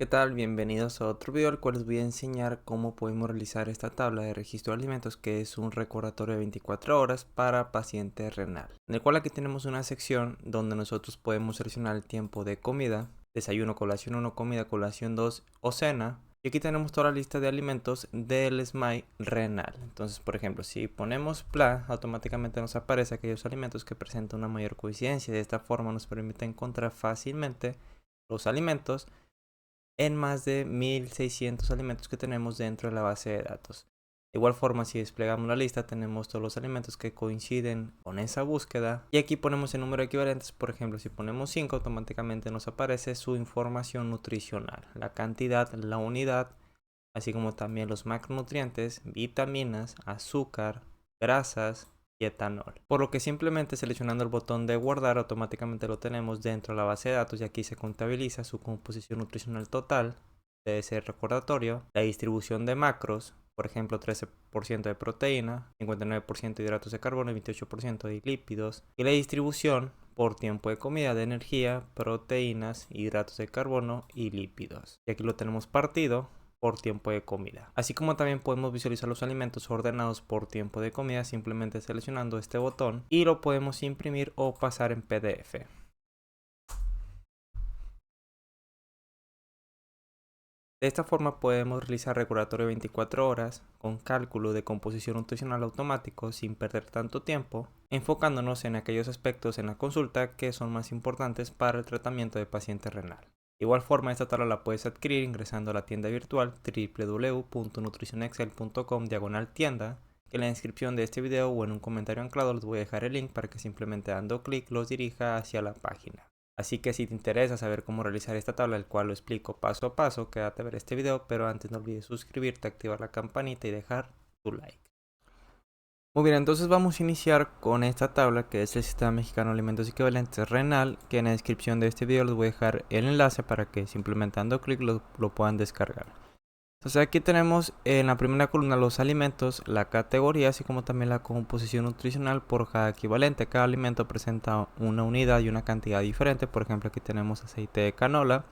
¿Qué tal? Bienvenidos a otro video, el cual les voy a enseñar cómo podemos realizar esta tabla de registro de alimentos, que es un recordatorio de 24 horas para paciente renal, en el cual aquí tenemos una sección donde nosotros podemos seleccionar el tiempo de comida, desayuno, colación 1, comida, colación 2 o cena. Y aquí tenemos toda la lista de alimentos del SMAI renal. Entonces, por ejemplo, si ponemos PLA, automáticamente nos aparece aquellos alimentos que presentan una mayor coincidencia. De esta forma nos permite encontrar fácilmente los alimentos en más de 1600 alimentos que tenemos dentro de la base de datos. De igual forma, si desplegamos la lista, tenemos todos los alimentos que coinciden con esa búsqueda. Y aquí ponemos el número de equivalentes. Por ejemplo, si ponemos 5, automáticamente nos aparece su información nutricional, la cantidad, la unidad, así como también los macronutrientes, vitaminas, azúcar, grasas y etanol. Por lo que simplemente seleccionando el botón de guardar, automáticamente lo tenemos dentro de la base de datos y aquí se contabiliza su composición nutricional total de ese recordatorio, la distribución de macros, por ejemplo 13% de proteína, 59% de hidratos de carbono y 28% de lípidos, y la distribución por tiempo de comida de energía, proteínas, hidratos de carbono y lípidos. Y aquí lo tenemos partido por tiempo de comida. Así como también podemos visualizar los alimentos ordenados por tiempo de comida simplemente seleccionando este botón, y lo podemos imprimir o pasar en PDF. De esta forma podemos realizar recordatorio 24 horas con cálculo de composición nutricional automático sin perder tanto tiempo, enfocándonos en aquellos aspectos en la consulta que son más importantes para el tratamiento de paciente renal. De igual forma, esta tabla la puedes adquirir ingresando a la tienda virtual www.nutricionexcel.com/tienda, que en la descripción de este video o en un comentario anclado les voy a dejar el link para que simplemente dando clic los dirija hacia la página. Así que si te interesa saber cómo realizar esta tabla, el cual lo explico paso a paso, quédate a ver este video, pero antes no olvides suscribirte, activar la campanita y dejar tu like. Muy bien, entonces vamos a iniciar con esta tabla que es el Sistema Mexicano de Alimentos Equivalentes Renal, que en la descripción de este video les voy a dejar el enlace para que simplemente dando clic lo puedan descargar. Entonces aquí tenemos en la primera columna los alimentos, la categoría, así como también la composición nutricional por cada equivalente. Cada alimento presenta una unidad y una cantidad diferente. Por ejemplo, aquí tenemos aceite de canola,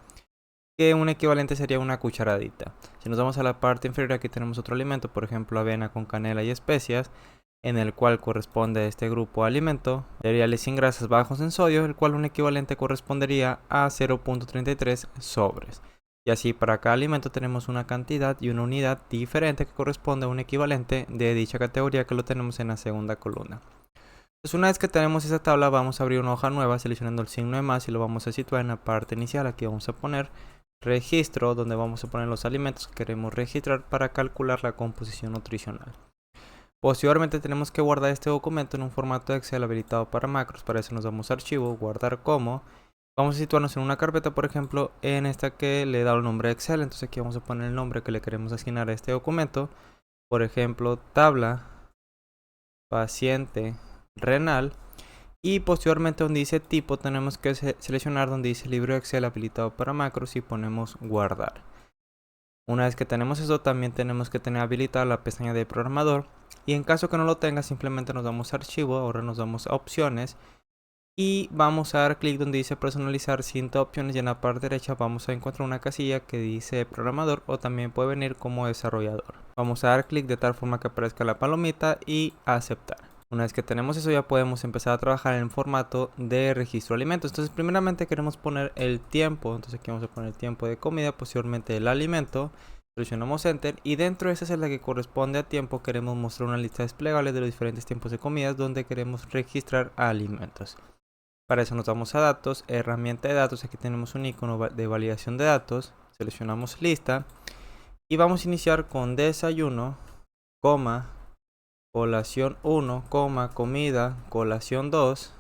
que un equivalente sería una cucharadita. Si nos vamos a la parte inferior, aquí tenemos otro alimento, por ejemplo avena con canela y especias, en el cual corresponde a este grupo de alimento. Cereales sin grasas bajos en sodio, el cual un equivalente correspondería a 0.33 sobres. Y así para cada alimento tenemos una cantidad y una unidad diferente que corresponde a un equivalente de dicha categoría, que lo tenemos en la segunda columna. Entonces, una vez que tenemos esa tabla, vamos a abrir una hoja nueva seleccionando el signo de más y lo vamos a situar en la parte inicial. Aquí vamos a poner registro, donde vamos a poner los alimentos que queremos registrar para calcular la composición nutricional. Posteriormente tenemos que guardar este documento en un formato Excel habilitado para macros. Para eso nos damos a archivo, guardar como. Vamos a situarnos en una carpeta, por ejemplo, en esta que le he dado el nombre de Excel. Entonces aquí vamos a poner el nombre que le queremos asignar a este documento. Por ejemplo, tabla paciente renal. Y posteriormente donde dice tipo tenemos que seleccionar donde dice libro Excel habilitado para macros y ponemos guardar. Una vez que tenemos eso, también tenemos que tener habilitada la pestaña de programador. Y en caso que no lo tenga, simplemente nos damos a archivo, ahora nos damos a opciones. Y vamos a dar clic donde dice personalizar cinta opciones y en la parte derecha vamos a encontrar una casilla que dice programador o también puede venir como desarrollador. Vamos a dar clic de tal forma que aparezca la palomita y aceptar. Una vez que tenemos eso ya podemos empezar a trabajar en el formato de registro de alimentos. Entonces primeramente queremos poner el tiempo. Entonces aquí vamos a poner el tiempo de comida, posteriormente el alimento. Presionamos enter y dentro de esa celda que corresponde a tiempo queremos mostrar una lista desplegable de los diferentes tiempos de comidas donde queremos registrar alimentos. Para eso nos vamos a datos, herramienta de datos, aquí tenemos un icono de validación de datos, seleccionamos lista y vamos a iniciar con desayuno, coma, colación 1, coma, comida, colación 2,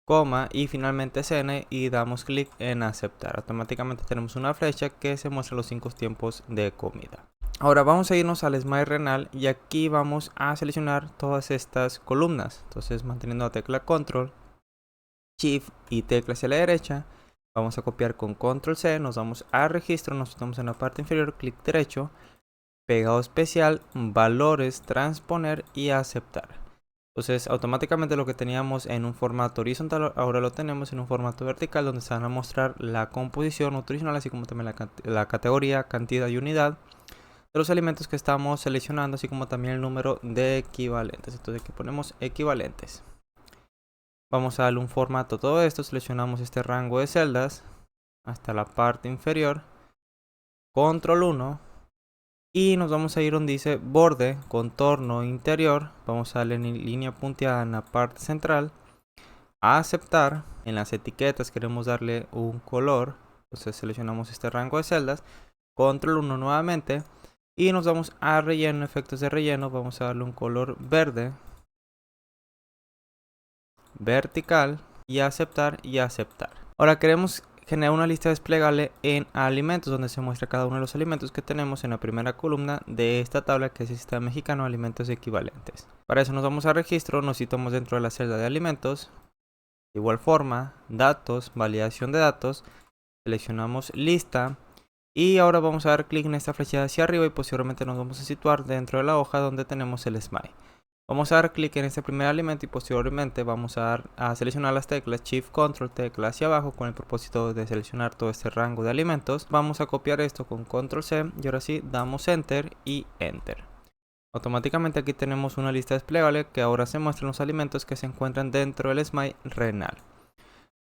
coma y finalmente cena y damos clic en aceptar. Automáticamente tenemos una flecha que se muestra los 5 tiempos de comida. Ahora vamos a irnos al SMAI renal y aquí vamos a seleccionar todas estas columnas. Entonces manteniendo la tecla control, Shift y tecla hacia la derecha, vamos a copiar con control C, nos vamos a registro, nos estamos en la parte inferior, clic derecho, pegado especial, valores, transponer y aceptar. Entonces automáticamente lo que teníamos en un formato horizontal ahora lo tenemos en un formato vertical, donde se van a mostrar la composición nutricional, así como también la categoría, cantidad y unidad de los alimentos que estamos seleccionando, así como también el número de equivalentes. Entonces aquí ponemos equivalentes. Vamos a darle un formato a todo esto, seleccionamos este rango de celdas hasta la parte inferior, control 1, y nos vamos a ir donde dice borde, contorno interior. Vamos a darle en línea punteada en la parte central, a aceptar. En las etiquetas queremos darle un color, entonces seleccionamos este rango de celdas, control 1 nuevamente, y nos vamos a relleno, efectos de relleno. Vamos a darle un color verde, vertical, y aceptar y aceptar. Ahora queremos generar una lista desplegable en alimentos, donde se muestra cada uno de los alimentos que tenemos en la primera columna de esta tabla, que es el Sistema Mexicano de Alimentos Equivalentes. Para eso nos vamos a registro, nos situamos dentro de la celda de alimentos. De igual forma, datos, validación de datos, seleccionamos lista, y ahora vamos a dar clic en esta flechita hacia arriba y posteriormente nos vamos a situar dentro de la hoja donde tenemos el SMAI. Vamos a dar clic en este primer alimento y posteriormente vamos a seleccionar las teclas Shift Control tecla hacia abajo con el propósito de seleccionar todo este rango de alimentos. Vamos a copiar esto con Control C y ahora sí damos Enter y Enter. Automáticamente aquí tenemos una lista desplegable que ahora se muestran los alimentos que se encuentran dentro del SMAI renal.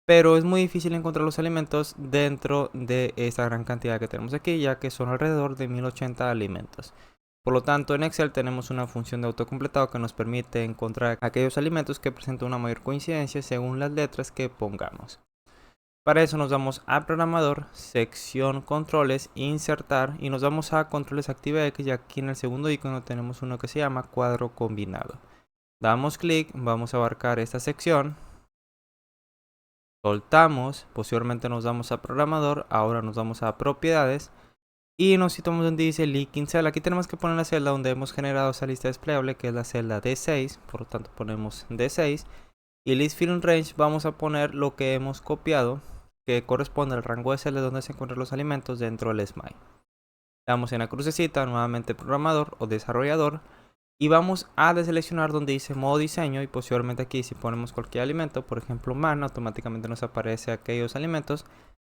Pero es muy difícil encontrar los alimentos dentro de esta gran cantidad que tenemos aquí, ya que son alrededor de 1080 alimentos. Por lo tanto, en Excel tenemos una función de autocompletado que nos permite encontrar aquellos alimentos que presentan una mayor coincidencia según las letras que pongamos. Para eso nos vamos a programador, sección controles, insertar, y nos vamos a controles ActiveX, y aquí en el segundo icono tenemos uno que se llama cuadro combinado. Damos clic, vamos a abarcar esta sección, soltamos, posteriormente nos vamos a programador, ahora nos vamos a propiedades y nos situamos donde dice Linking Cell. Aquí tenemos que poner la celda donde hemos generado esa lista desplegable, que es la celda D6, por lo tanto ponemos D6, y List Field Range vamos a poner lo que hemos copiado, que corresponde al rango de celdas donde se encuentran los alimentos dentro del SMAI. Le damos en la crucecita, nuevamente programador o desarrollador, y vamos a deseleccionar donde dice modo diseño, y posteriormente aquí si ponemos cualquier alimento, por ejemplo man, automáticamente nos aparece aquellos alimentos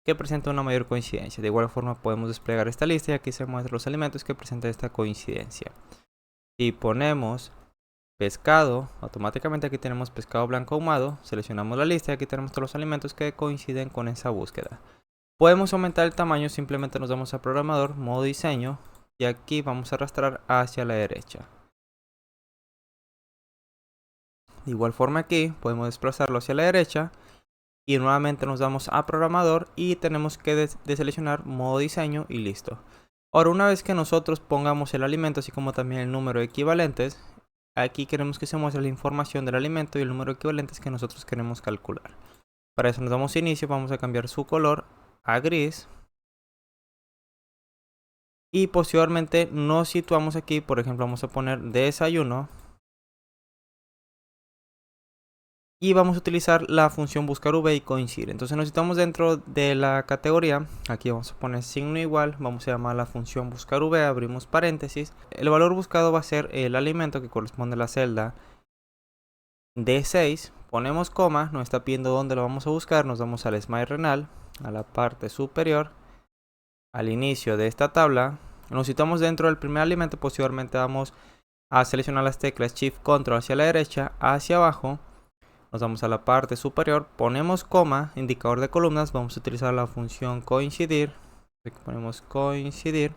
que presentan una mayor coincidencia. De igual forma podemos desplegar esta lista y aquí se muestran los alimentos que presentan esta coincidencia. Si ponemos pescado, automáticamente aquí tenemos pescado blanco ahumado, seleccionamos la lista y aquí tenemos todos los alimentos que coinciden con esa búsqueda. Podemos aumentar el tamaño, simplemente nos vamos a programador, modo diseño, y aquí vamos a arrastrar hacia la derecha. De igual forma aquí podemos desplazarlo hacia la derecha y nuevamente nos vamos a programador y tenemos que deseleccionar modo diseño y listo. Ahora, una vez que nosotros pongamos el alimento así como también el número de equivalentes, aquí queremos que se muestre la información del alimento y el número de equivalentes que nosotros queremos calcular. Para eso nos damos a inicio, vamos a cambiar su color a gris y posteriormente nos situamos aquí, por ejemplo vamos a poner desayuno. Y vamos a utilizar la función buscar v y coincide. Entonces nos situamos dentro de la categoría. Aquí vamos a poner signo igual. Vamos a llamar la función buscar v. Abrimos paréntesis. El valor buscado va a ser el alimento que corresponde a la celda D6. Ponemos coma. Nos está pidiendo dónde lo vamos a buscar. Nos vamos al SMAI renal, a la parte superior, al inicio de esta tabla. Nos situamos dentro del primer alimento. Posteriormente vamos a seleccionar las teclas Shift Control hacia la derecha, hacia abajo. Nos vamos a la parte superior, ponemos coma, indicador de columnas, vamos a utilizar la función coincidir. Aquí ponemos coincidir,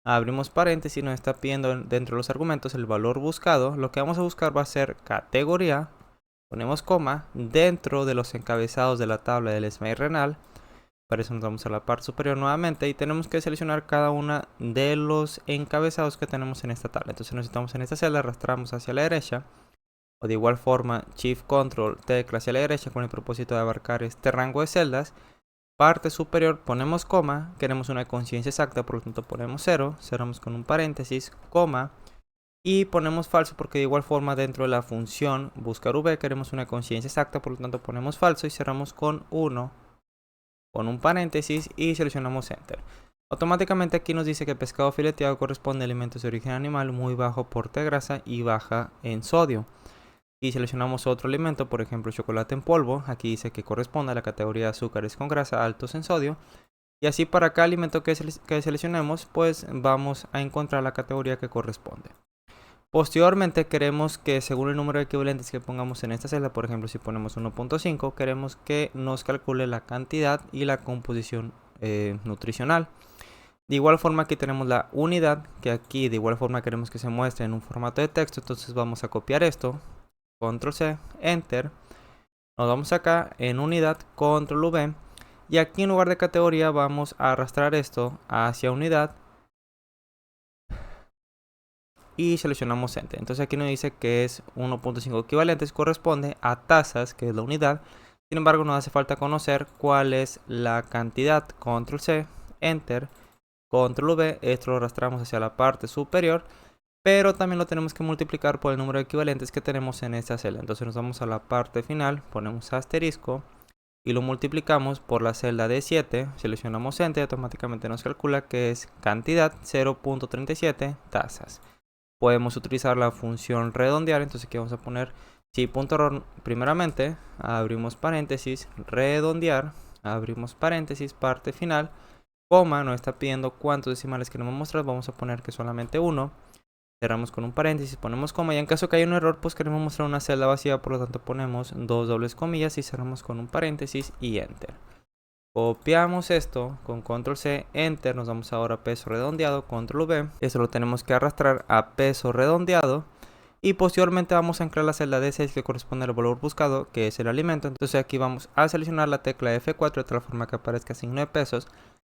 abrimos paréntesis, nos está pidiendo dentro de los argumentos el valor buscado. Lo que vamos a buscar va a ser categoría, ponemos coma, dentro de los encabezados de la tabla del SMAI renal. Para eso nos vamos a la parte superior nuevamente y tenemos que seleccionar cada una de los encabezados que tenemos en esta tabla. Entonces nos estamos en esta celda, arrastramos hacia la derecha. O de igual forma, Shift Control tecla hacia la derecha con el propósito de abarcar este rango de celdas. Parte superior ponemos coma, queremos una coincidencia exacta, por lo tanto ponemos 0, cerramos con un paréntesis, coma, y ponemos falso porque de igual forma dentro de la función buscar v queremos una coincidencia exacta, por lo tanto ponemos falso y cerramos con 1, con un paréntesis y seleccionamos Enter. Automáticamente aquí nos dice que el pescado fileteado corresponde a alimentos de origen animal muy bajo aporte de grasa y baja en sodio. y seleccionamos otro alimento, por ejemplo chocolate en polvo. Aquí dice que corresponde a la categoría de azúcares con grasa altos en sodio. Y así para cada alimento que seleccionemos, pues vamos a encontrar la categoría que corresponde. Posteriormente queremos que según el número de equivalentes que pongamos en esta celda, por ejemplo si ponemos 1.5, queremos que nos calcule la cantidad y la composición nutricional. De igual forma aquí tenemos la unidad, que aquí de igual forma queremos que se muestre en un formato de texto. Entonces vamos a copiar esto, control C, enter, nos vamos acá en unidad, control V, y aquí en lugar de categoría vamos a arrastrar esto hacia unidad y seleccionamos enter. Entonces aquí nos dice que es 1.5 equivalentes, corresponde a tazas, que es la unidad. Sin embargo nos hace falta conocer cuál es la cantidad. Control C, enter, control V, esto lo arrastramos hacia la parte superior, pero también lo tenemos que multiplicar por el número de equivalentes que tenemos en esta celda. Entonces nos vamos a la parte final, ponemos asterisco y lo multiplicamos por la celda D7, seleccionamos enter y automáticamente nos calcula que es cantidad 0.37 tazas. Podemos utilizar la función redondear, entonces aquí vamos a poner si.error primeramente, abrimos paréntesis, redondear, abrimos paréntesis, parte final, coma, nos está pidiendo cuántos decimales queremos mostrar, vamos a poner que solamente uno, cerramos con un paréntesis, ponemos coma, y en caso que haya un error pues queremos mostrar una celda vacía, por lo tanto ponemos dos dobles comillas y cerramos con un paréntesis y enter. Copiamos esto con control C, enter, nos vamos ahora a peso redondeado, control V, esto lo tenemos que arrastrar a peso redondeado y posteriormente vamos a anclar la celda D6 que corresponde al valor buscado, que es el alimento. Entonces aquí vamos a seleccionar la tecla F4 de tal forma que aparezca signo de pesos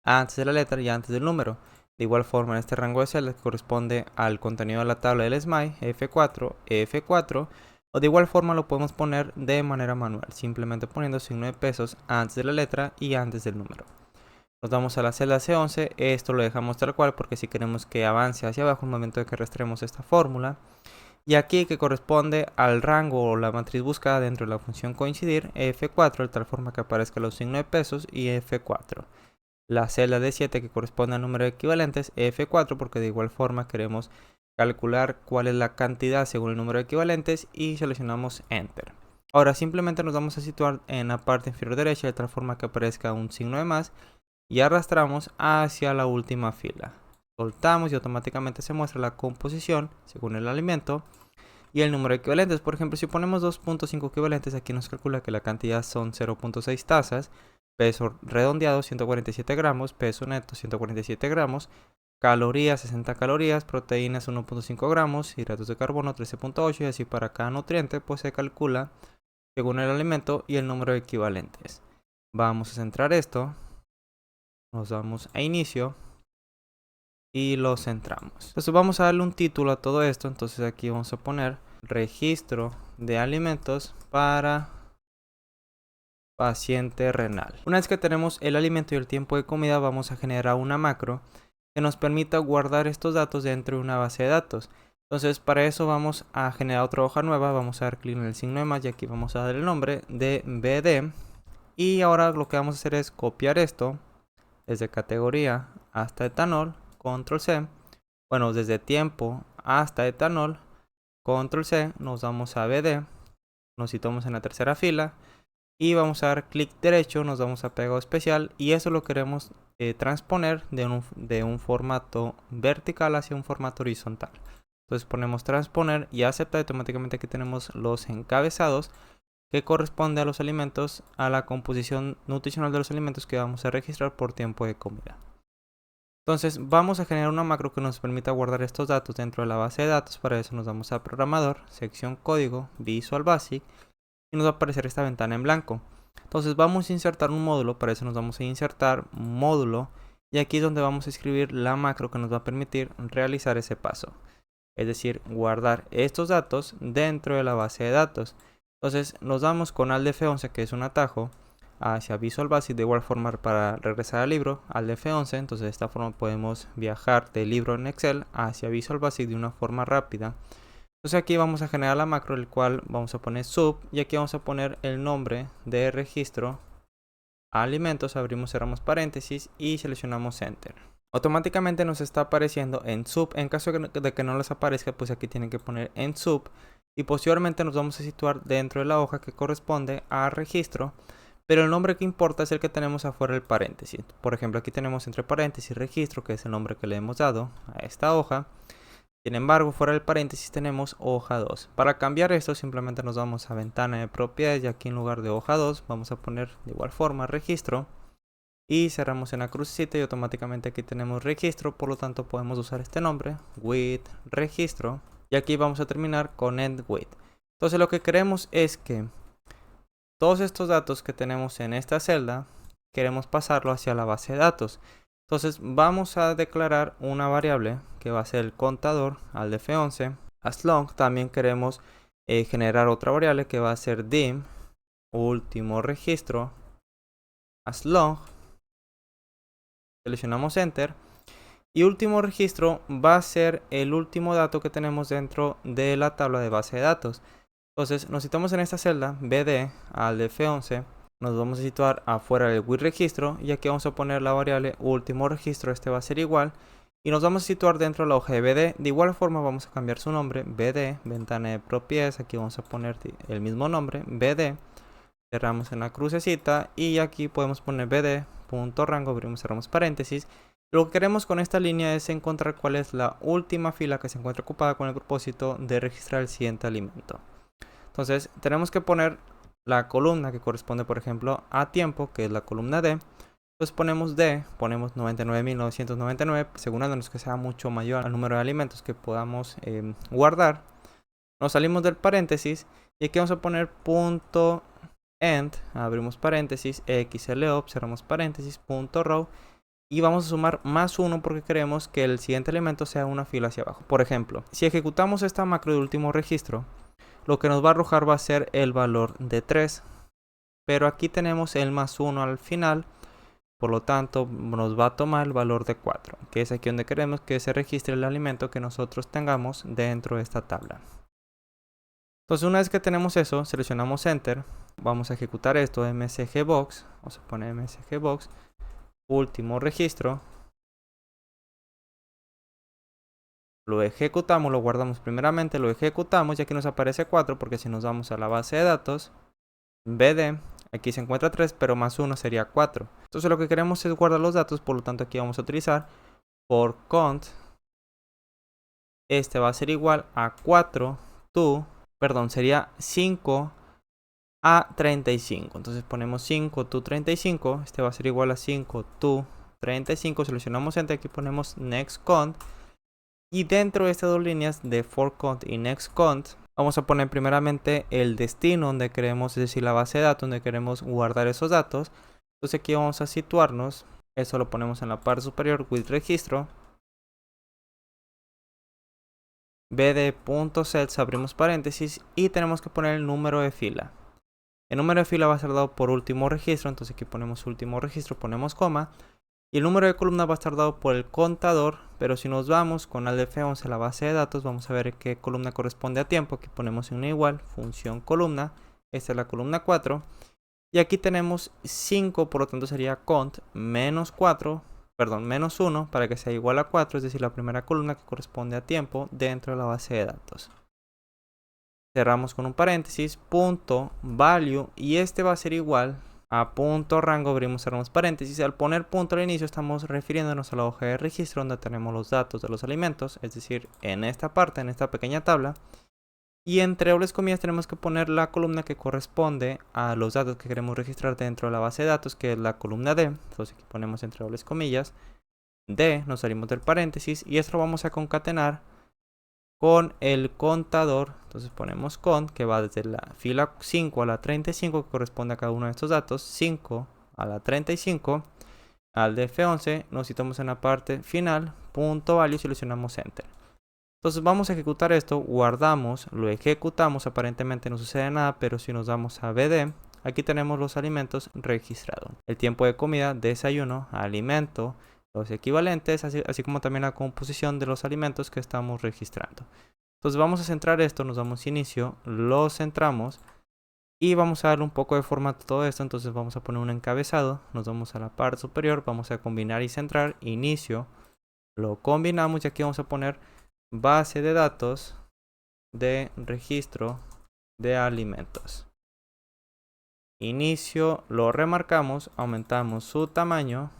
antes de la letra y antes del número. De igual forma en este rango de celdas que corresponde al contenido de la tabla del SMAI, F4, F4, o de igual forma lo podemos poner de manera manual, simplemente poniendo signo de pesos antes de la letra y antes del número. Nos vamos a la celda C11, esto lo dejamos tal cual porque si queremos que avance hacia abajo en el momento de que arrastremos esta fórmula. Y aquí que corresponde al rango o la matriz buscada dentro de la función coincidir, F4 de tal forma que aparezca los signos de pesos y F4. La celda D7 que corresponde al número de equivalentes, F4 porque de igual forma queremos calcular cuál es la cantidad según el número de equivalentes y seleccionamos enter. Ahora simplemente nos vamos a situar en la parte inferior derecha de tal forma que aparezca un signo de más y arrastramos hacia la última fila. Soltamos y automáticamente se muestra la composición según el alimento y el número de equivalentes. Por ejemplo, si ponemos 2.5 equivalentes, aquí nos calcula que la cantidad son 0.6 tazas, peso redondeado 147 gramos, peso neto 147 gramos, calorías 60 calorías, proteínas 1.5 gramos, hidratos de carbono 13.8 y así para cada nutriente pues se calcula según el alimento y el número de equivalentes. Vamos a centrar esto, nos vamos a inicio y lo centramos. Entonces vamos a darle un título a todo esto, entonces aquí vamos a poner registro de alimentos para paciente renal. Una vez que tenemos el alimento y el tiempo de comida, vamos a generar una macro que nos permita guardar estos datos dentro de una base de datos. Entonces para eso vamos a generar otra hoja nueva, vamos a dar clic en el signo de más y aquí vamos a dar el nombre de BD. Y ahora lo que vamos a hacer es copiar esto desde categoría hasta etanol, control C. Bueno, desde tiempo hasta etanol, control C, nos vamos a BD, nos situamos en la tercera fila y vamos a dar clic derecho, nos vamos a pegado especial y eso lo queremos transponer de un formato vertical hacia un formato horizontal. Entonces ponemos transponer y aceptar, automáticamente aquí tenemos los encabezados que corresponde a los alimentos, a la composición nutricional de los alimentos que vamos a registrar por tiempo de comida. Entonces vamos a generar una macro que nos permita guardar estos datos dentro de la base de datos. Para eso nos vamos a programador, sección código, Visual Basic y nos va a aparecer esta ventana en blanco. Entonces vamos a insertar un módulo, para eso nos vamos a insertar módulo y aquí es donde vamos a escribir la macro que nos va a permitir realizar ese paso. Es decir, guardar estos datos dentro de la base de datos. Entonces nos damos con Alt F11 que es un atajo hacia Visual Basic, de igual forma para regresar al libro, Alt F11, entonces de esta forma podemos viajar del libro en Excel hacia Visual Basic de una forma rápida. Entonces aquí vamos a generar la macro, el cual vamos a poner sub y aquí vamos a poner el nombre de registro alimentos, abrimos, cerramos paréntesis y seleccionamos enter. Automáticamente nos está apareciendo en sub. En caso de que no les aparezca, pues aquí tienen que poner en sub y posteriormente nos vamos a situar dentro de la hoja que corresponde a registro, pero el nombre que importa es el que tenemos afuera del paréntesis. Por ejemplo, aquí tenemos entre paréntesis registro, que es el nombre que le hemos dado a esta hoja. Sin embargo, fuera del paréntesis tenemos hoja 2. Para cambiar esto simplemente nos vamos a ventana de propiedades y aquí en lugar de hoja 2 vamos a poner de igual forma registro y cerramos en la crucecita y automáticamente aquí tenemos registro, por lo tanto podemos usar este nombre with registro y aquí vamos a terminar con end with. Entonces lo que queremos es que todos estos datos que tenemos en esta celda queremos pasarlo hacia la base de datos. Entonces vamos a declarar una variable que va a ser el contador al de F11. As long también queremos generar otra variable que va a ser dim último registro as long. Seleccionamos enter y último registro va a ser el último dato que tenemos dentro de la tabla de base de datos. Entonces nos situamos en esta celda bd al de F11. Nos vamos a situar afuera del with registro y aquí vamos a poner la variable último registro, este va a ser igual, y nos vamos a situar dentro de la hoja de bd. De igual forma vamos a cambiar su nombre, bd, ventana de propiedades, aquí vamos a poner el mismo nombre, bd, cerramos en la crucecita y aquí podemos poner bd.rango, abrimos, cerramos paréntesis. Lo que queremos con esta línea es encontrar cuál es la última fila que se encuentra ocupada con el propósito de registrar el siguiente alimento. Entonces tenemos que poner la columna que corresponde, por ejemplo, a tiempo, que es la columna D. Entonces ponemos D, ponemos 99.999, asegurándonos que sea mucho mayor al número de alimentos que podamos guardar. Nos salimos del paréntesis y aquí vamos a poner punto end, abrimos paréntesis, xlop, cerramos paréntesis, punto row, y vamos a sumar más 1 porque queremos que el siguiente elemento sea una fila hacia abajo. Por ejemplo, si ejecutamos esta macro de último registro, lo que nos va a arrojar va a ser el valor de 3. Pero aquí tenemos el más 1 al final. Por lo tanto, nos va a tomar el valor de 4. Que es aquí donde queremos que se registre el alimento que nosotros tengamos dentro de esta tabla. Entonces, una vez que tenemos eso, seleccionamos Enter. Vamos a ejecutar esto, msgbox. Vamos a poner msgbox. Último registro. Lo ejecutamos, lo guardamos primeramente, lo ejecutamos y aquí nos aparece 4 porque si nos vamos a la base de datos, bd, aquí se encuentra 3, pero más 1 sería 4. Entonces lo que queremos es guardar los datos, por lo tanto aquí vamos a utilizar for count. Este va a ser igual a 4 sería 5 a 35. Entonces ponemos 5 to 35, este va a ser igual a 5 to 35, seleccionamos Enter, aquí ponemos next count. Y dentro de estas dos líneas de for count y next count, vamos a poner primeramente el destino donde queremos, es decir, la base de datos donde queremos guardar esos datos. Entonces aquí vamos a situarnos, eso lo ponemos en la parte superior with registro. bd.sets, abrimos paréntesis y tenemos que poner el número de fila. El número de fila va a ser dado por último registro, entonces aquí ponemos último registro, ponemos coma. Y el número de columna va a estar dado por el contador, pero si nos vamos con al de F11 la base de datos, vamos a ver qué columna corresponde a tiempo. Aquí ponemos una igual, función columna, esta es la columna 4. Y aquí tenemos 5, por lo tanto sería cont menos 1 para que sea igual a 4, es decir, la primera columna que corresponde a tiempo dentro de la base de datos. Cerramos con un paréntesis, punto value, y este va a ser igual a punto rango, abrimos, cerramos paréntesis. Al poner punto al inicio estamos refiriéndonos a la hoja de registro donde tenemos los datos de los alimentos, es decir, en esta parte, en esta pequeña tabla. Y entre dobles comillas tenemos que poner la columna que corresponde a los datos que queremos registrar dentro de la base de datos, que es la columna D. Entonces aquí ponemos entre dobles comillas D, nos salimos del paréntesis y esto lo vamos a concatenar con el contador. Entonces ponemos cont, que va desde la fila 5 a la 35, que corresponde a cada uno de estos datos, 5 a la 35, al de F11, nos citamos en la parte final, punto value, seleccionamos Enter. Entonces vamos a ejecutar esto, guardamos, lo ejecutamos, aparentemente no sucede nada, pero si nos damos a BD, aquí tenemos los alimentos registrados. El tiempo de comida, desayuno, alimento, los equivalentes, así como también la composición de los alimentos que estamos registrando. Entonces vamos a centrar esto, nos damos inicio, lo centramos y vamos a darle un poco de formato a todo esto. Entonces vamos a poner un encabezado, nos vamos a la parte superior, vamos a combinar y centrar, inicio, lo combinamos y aquí vamos a poner base de datos de registro de alimentos. Inicio lo remarcamos, aumentamos su tamaño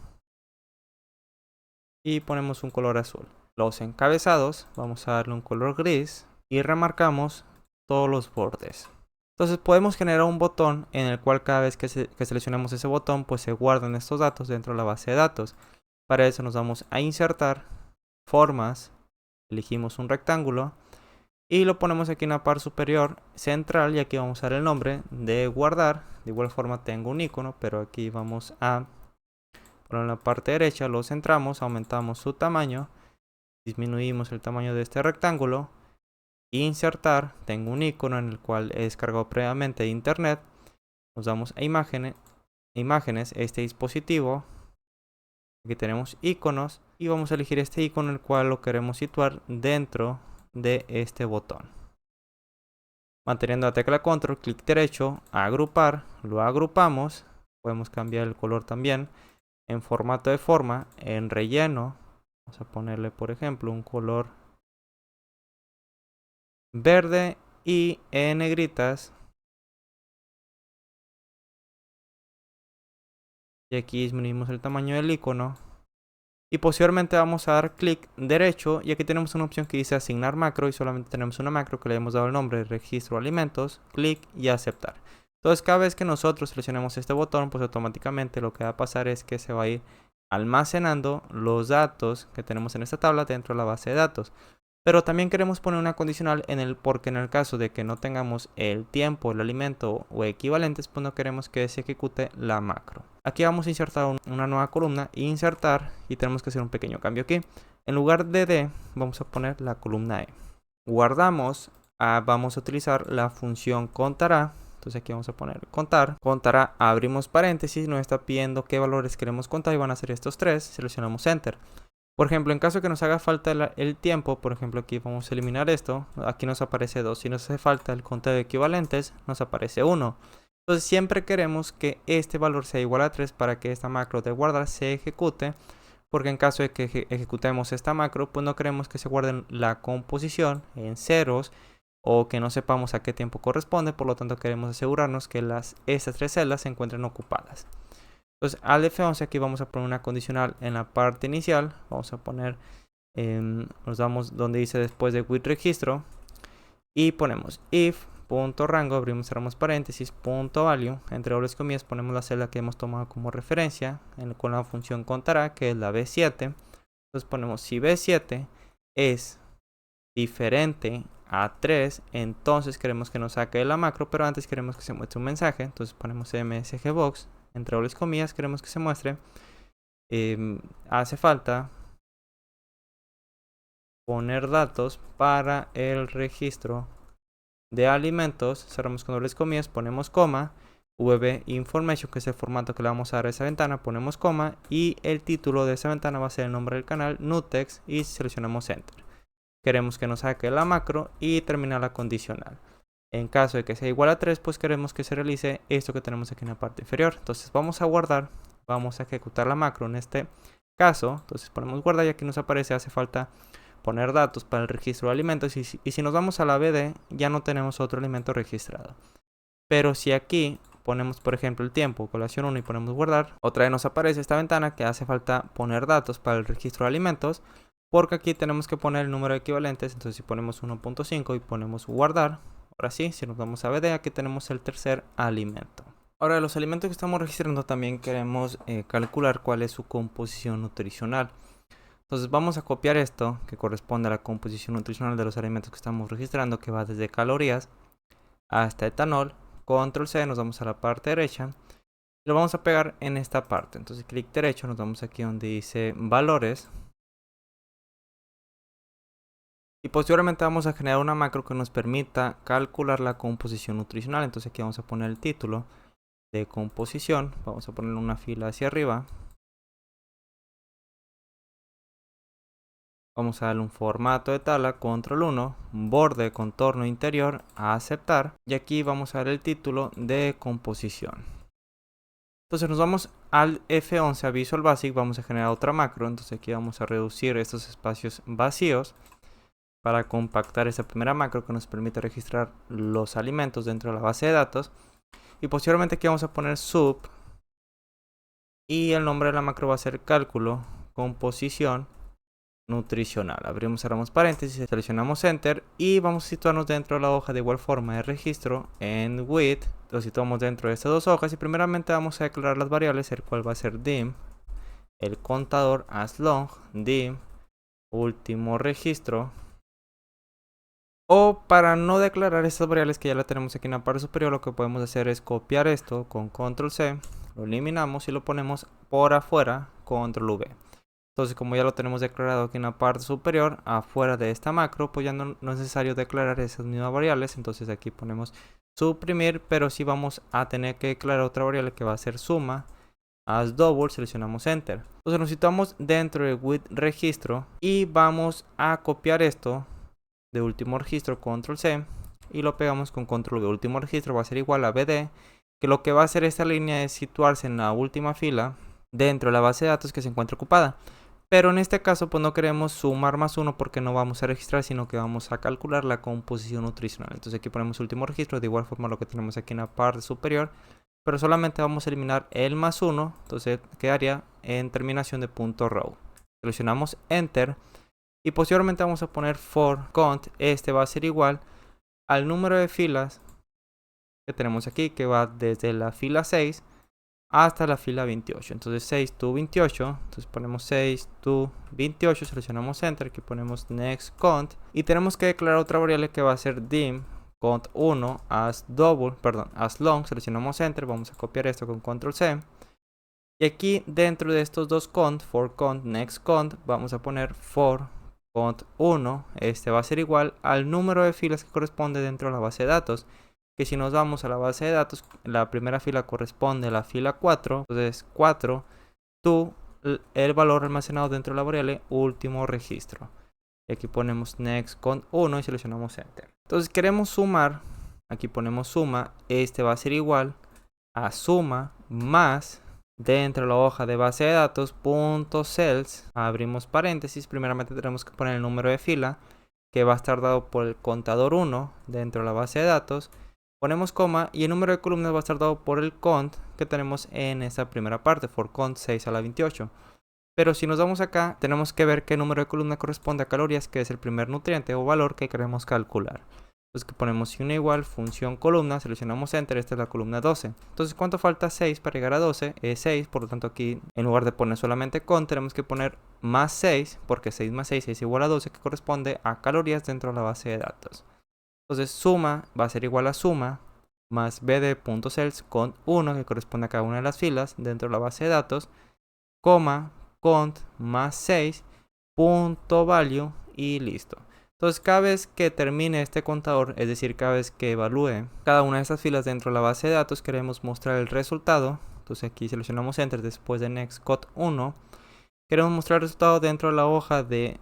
y ponemos un color azul. Los encabezados vamos a darle un color gris y remarcamos todos los bordes. Entonces podemos generar un botón en el cual cada vez que seleccionemos ese botón pues se guardan estos datos dentro de la base de datos. Para eso nos vamos a insertar, formas, elegimos un rectángulo y lo ponemos aquí en la parte superior central y aquí vamos a dar el nombre de guardar. De igual forma tengo un icono, pero aquí vamos a poner en la parte derecha, lo centramos, aumentamos su tamaño, disminuimos el tamaño de este rectángulo. Insertar, tengo un icono en el cual he descargado previamente de internet. Nos damos a imágenes, este dispositivo. Aquí tenemos iconos y vamos a elegir este icono el cual lo queremos situar dentro de este botón. Manteniendo la tecla control, clic derecho, agrupar, lo agrupamos. Podemos cambiar el color también. En formato de forma, en relleno, vamos a ponerle por ejemplo un color verde y en negritas. Y aquí disminuimos el tamaño del icono. Y posteriormente vamos a dar clic derecho y aquí tenemos una opción que dice asignar macro y solamente tenemos una macro que le hemos dado el nombre de registro alimentos, clic y aceptar. Entonces cada vez que nosotros seleccionemos este botón pues automáticamente lo que va a pasar es que se va a ir almacenando los datos que tenemos en esta tabla dentro de la base de datos. Pero también queremos poner una condicional porque en el caso de que no tengamos el tiempo, el alimento o equivalentes, pues no queremos que se ejecute la macro. Aquí vamos a insertar una nueva columna, insertar, y tenemos que hacer un pequeño cambio aquí. En lugar de D, vamos a poner la columna E. Guardamos, vamos a utilizar la función contará. Entonces aquí vamos a poner contar. Contará, abrimos paréntesis, nos está pidiendo qué valores queremos contar y van a ser estos tres. Seleccionamos Enter. Por ejemplo, en caso de que nos haga falta el tiempo, por ejemplo, aquí vamos a eliminar esto. Aquí nos aparece 2. Si nos hace falta el conteo de equivalentes, nos aparece 1. Entonces siempre queremos que este valor sea igual a 3 para que esta macro de guardar se ejecute. Porque en caso de que ejecutemos esta macro, pues no queremos que se guarde la composición en ceros o que no sepamos a qué tiempo corresponde. Por lo tanto, queremos asegurarnos que estas tres celdas se encuentren ocupadas. Entonces al F11 aquí vamos a poner una condicional en la parte inicial. Vamos a poner, nos damos donde dice después de with registro. Y ponemos if.rango, abrimos y cerramos paréntesis, .value. Entre dobles comillas ponemos la celda que hemos tomado como referencia con la función contará, que es la B7. Entonces ponemos si B7 es diferente a 3, entonces queremos que nos saque de la macro, pero antes queremos que se muestre un mensaje. Entonces ponemos msgbox. Entre dobles comillas queremos que se muestre. Hace falta poner datos para el registro de alimentos. Cerramos con dobles comillas, ponemos coma. VB information, que es el formato que le vamos a dar a esa ventana, ponemos coma. Y el título de esa ventana va a ser el nombre del canal, nutex, y seleccionamos enter. Queremos que nos saque la macro y terminar la condicional. En caso de que sea igual a 3, pues queremos que se realice esto que tenemos aquí en la parte inferior. Entonces vamos a guardar, vamos a ejecutar la macro en este caso. Entonces ponemos guardar y aquí nos aparece hace falta poner datos para el registro de alimentos. Y si nos vamos a la BD, ya no tenemos otro alimento registrado. Pero si aquí ponemos, por ejemplo, el tiempo, colación 1 y ponemos guardar, otra vez nos aparece esta ventana que hace falta poner datos para el registro de alimentos. Porque aquí tenemos que poner el número de equivalentes. Entonces si ponemos 1.5 y ponemos guardar, ahora sí, si nos vamos a BD, aquí tenemos el tercer alimento. Ahora, de los alimentos que estamos registrando también queremos calcular cuál es su composición nutricional. Entonces vamos a copiar esto que corresponde a la composición nutricional de los alimentos que estamos registrando, que va desde calorías hasta etanol. Control C, nos vamos a la parte derecha y lo vamos a pegar en esta parte. Entonces clic derecho, nos vamos aquí donde dice valores. Y posteriormente vamos a generar una macro que nos permita calcular la composición nutricional. Entonces aquí vamos a poner el título de composición. Vamos a poner una fila hacia arriba. Vamos a darle un formato de tabla, control 1, borde, contorno interior, a aceptar. Y aquí vamos a dar el título de composición. Entonces nos vamos al F11, a Visual Basic. Vamos a generar otra macro. Entonces aquí vamos a reducir estos espacios vacíos para compactar esta primera macro que nos permite registrar los alimentos dentro de la base de datos. Y posteriormente aquí vamos a poner sub y el nombre de la macro va a ser cálculo composición nutricional. Abrimos, cerramos paréntesis, seleccionamos enter y vamos a situarnos dentro de la hoja de igual forma de registro en with. Lo situamos dentro de estas dos hojas y primeramente vamos a declarar las variables, el cual va a ser dim, el contador as long, dim, último registro. O para no declarar estas variables que ya la tenemos aquí en la parte superior, lo que podemos hacer es copiar esto con control C, lo eliminamos y lo ponemos por afuera, control V. Entonces, como ya lo tenemos declarado aquí en la parte superior, afuera de esta macro, pues ya no es necesario declarar esas mismas variables. Entonces aquí ponemos suprimir, pero sí vamos a tener que declarar otra variable que va a ser suma, as double, seleccionamos enter. Entonces nos situamos dentro del with registro y vamos a copiar esto de último registro, control C, y lo pegamos con control V. Último registro va a ser igual a BD, que lo que va a hacer esta línea es situarse en la última fila dentro de la base de datos que se encuentra ocupada. Pero en este caso pues no queremos sumar más 1 porque no vamos a registrar, sino que vamos a calcular la composición nutricional. Entonces aquí ponemos último registro, de igual forma lo que tenemos aquí en la parte superior, pero solamente vamos a eliminar el más 1, entonces quedaría en terminación de punto row. Seleccionamos enter y posteriormente vamos a poner for count, este va a ser igual al número de filas que tenemos aquí, que va desde la fila 6 hasta la fila 28. Entonces 6 to 28, entonces ponemos 6 to 28, seleccionamos enter, aquí ponemos next count y tenemos que declarar otra variable que va a ser dim count 1 as long, seleccionamos enter, vamos a copiar esto con control C y aquí dentro de estos dos count, for count, next count, vamos a poner for count 1, este va a ser igual al número de filas que corresponde dentro de la base de datos. Que si nos vamos a la base de datos, la primera fila corresponde a la fila 4, entonces 4 to el valor almacenado dentro de la variable último registro. Y aquí ponemos next count 1 y seleccionamos enter. Entonces queremos sumar, aquí ponemos suma, este va a ser igual a suma más dentro de la hoja de base de datos punto cells, abrimos paréntesis, primeramente tenemos que poner el número de fila que va a estar dado por el contador 1 dentro de la base de datos. Ponemos coma y el número de columnas va a estar dado por el count que tenemos en esta primera parte, for count 6 a la 28. Pero si nos vamos acá, tenemos que ver qué número de columna corresponde a calorías, que es el primer nutriente o valor que queremos calcular. Entonces que ponemos si una igual función columna, seleccionamos enter, esta es la columna 12. Entonces ¿cuánto falta? 6 para llegar a 12, es 6, por lo tanto aquí en lugar de poner solamente count, tenemos que poner más 6, porque 6 más 6 es igual a 12, que corresponde a calorías dentro de la base de datos. Entonces suma va a ser igual a suma más bd.cells con 1 que corresponde a cada una de las filas dentro de la base de datos, coma, count más 6, punto value y listo. Entonces cada vez que termine este contador, es decir, cada vez que evalúe cada una de estas filas dentro de la base de datos, queremos mostrar el resultado. Entonces aquí seleccionamos enter después de next count 1. Queremos mostrar el resultado dentro de la hoja de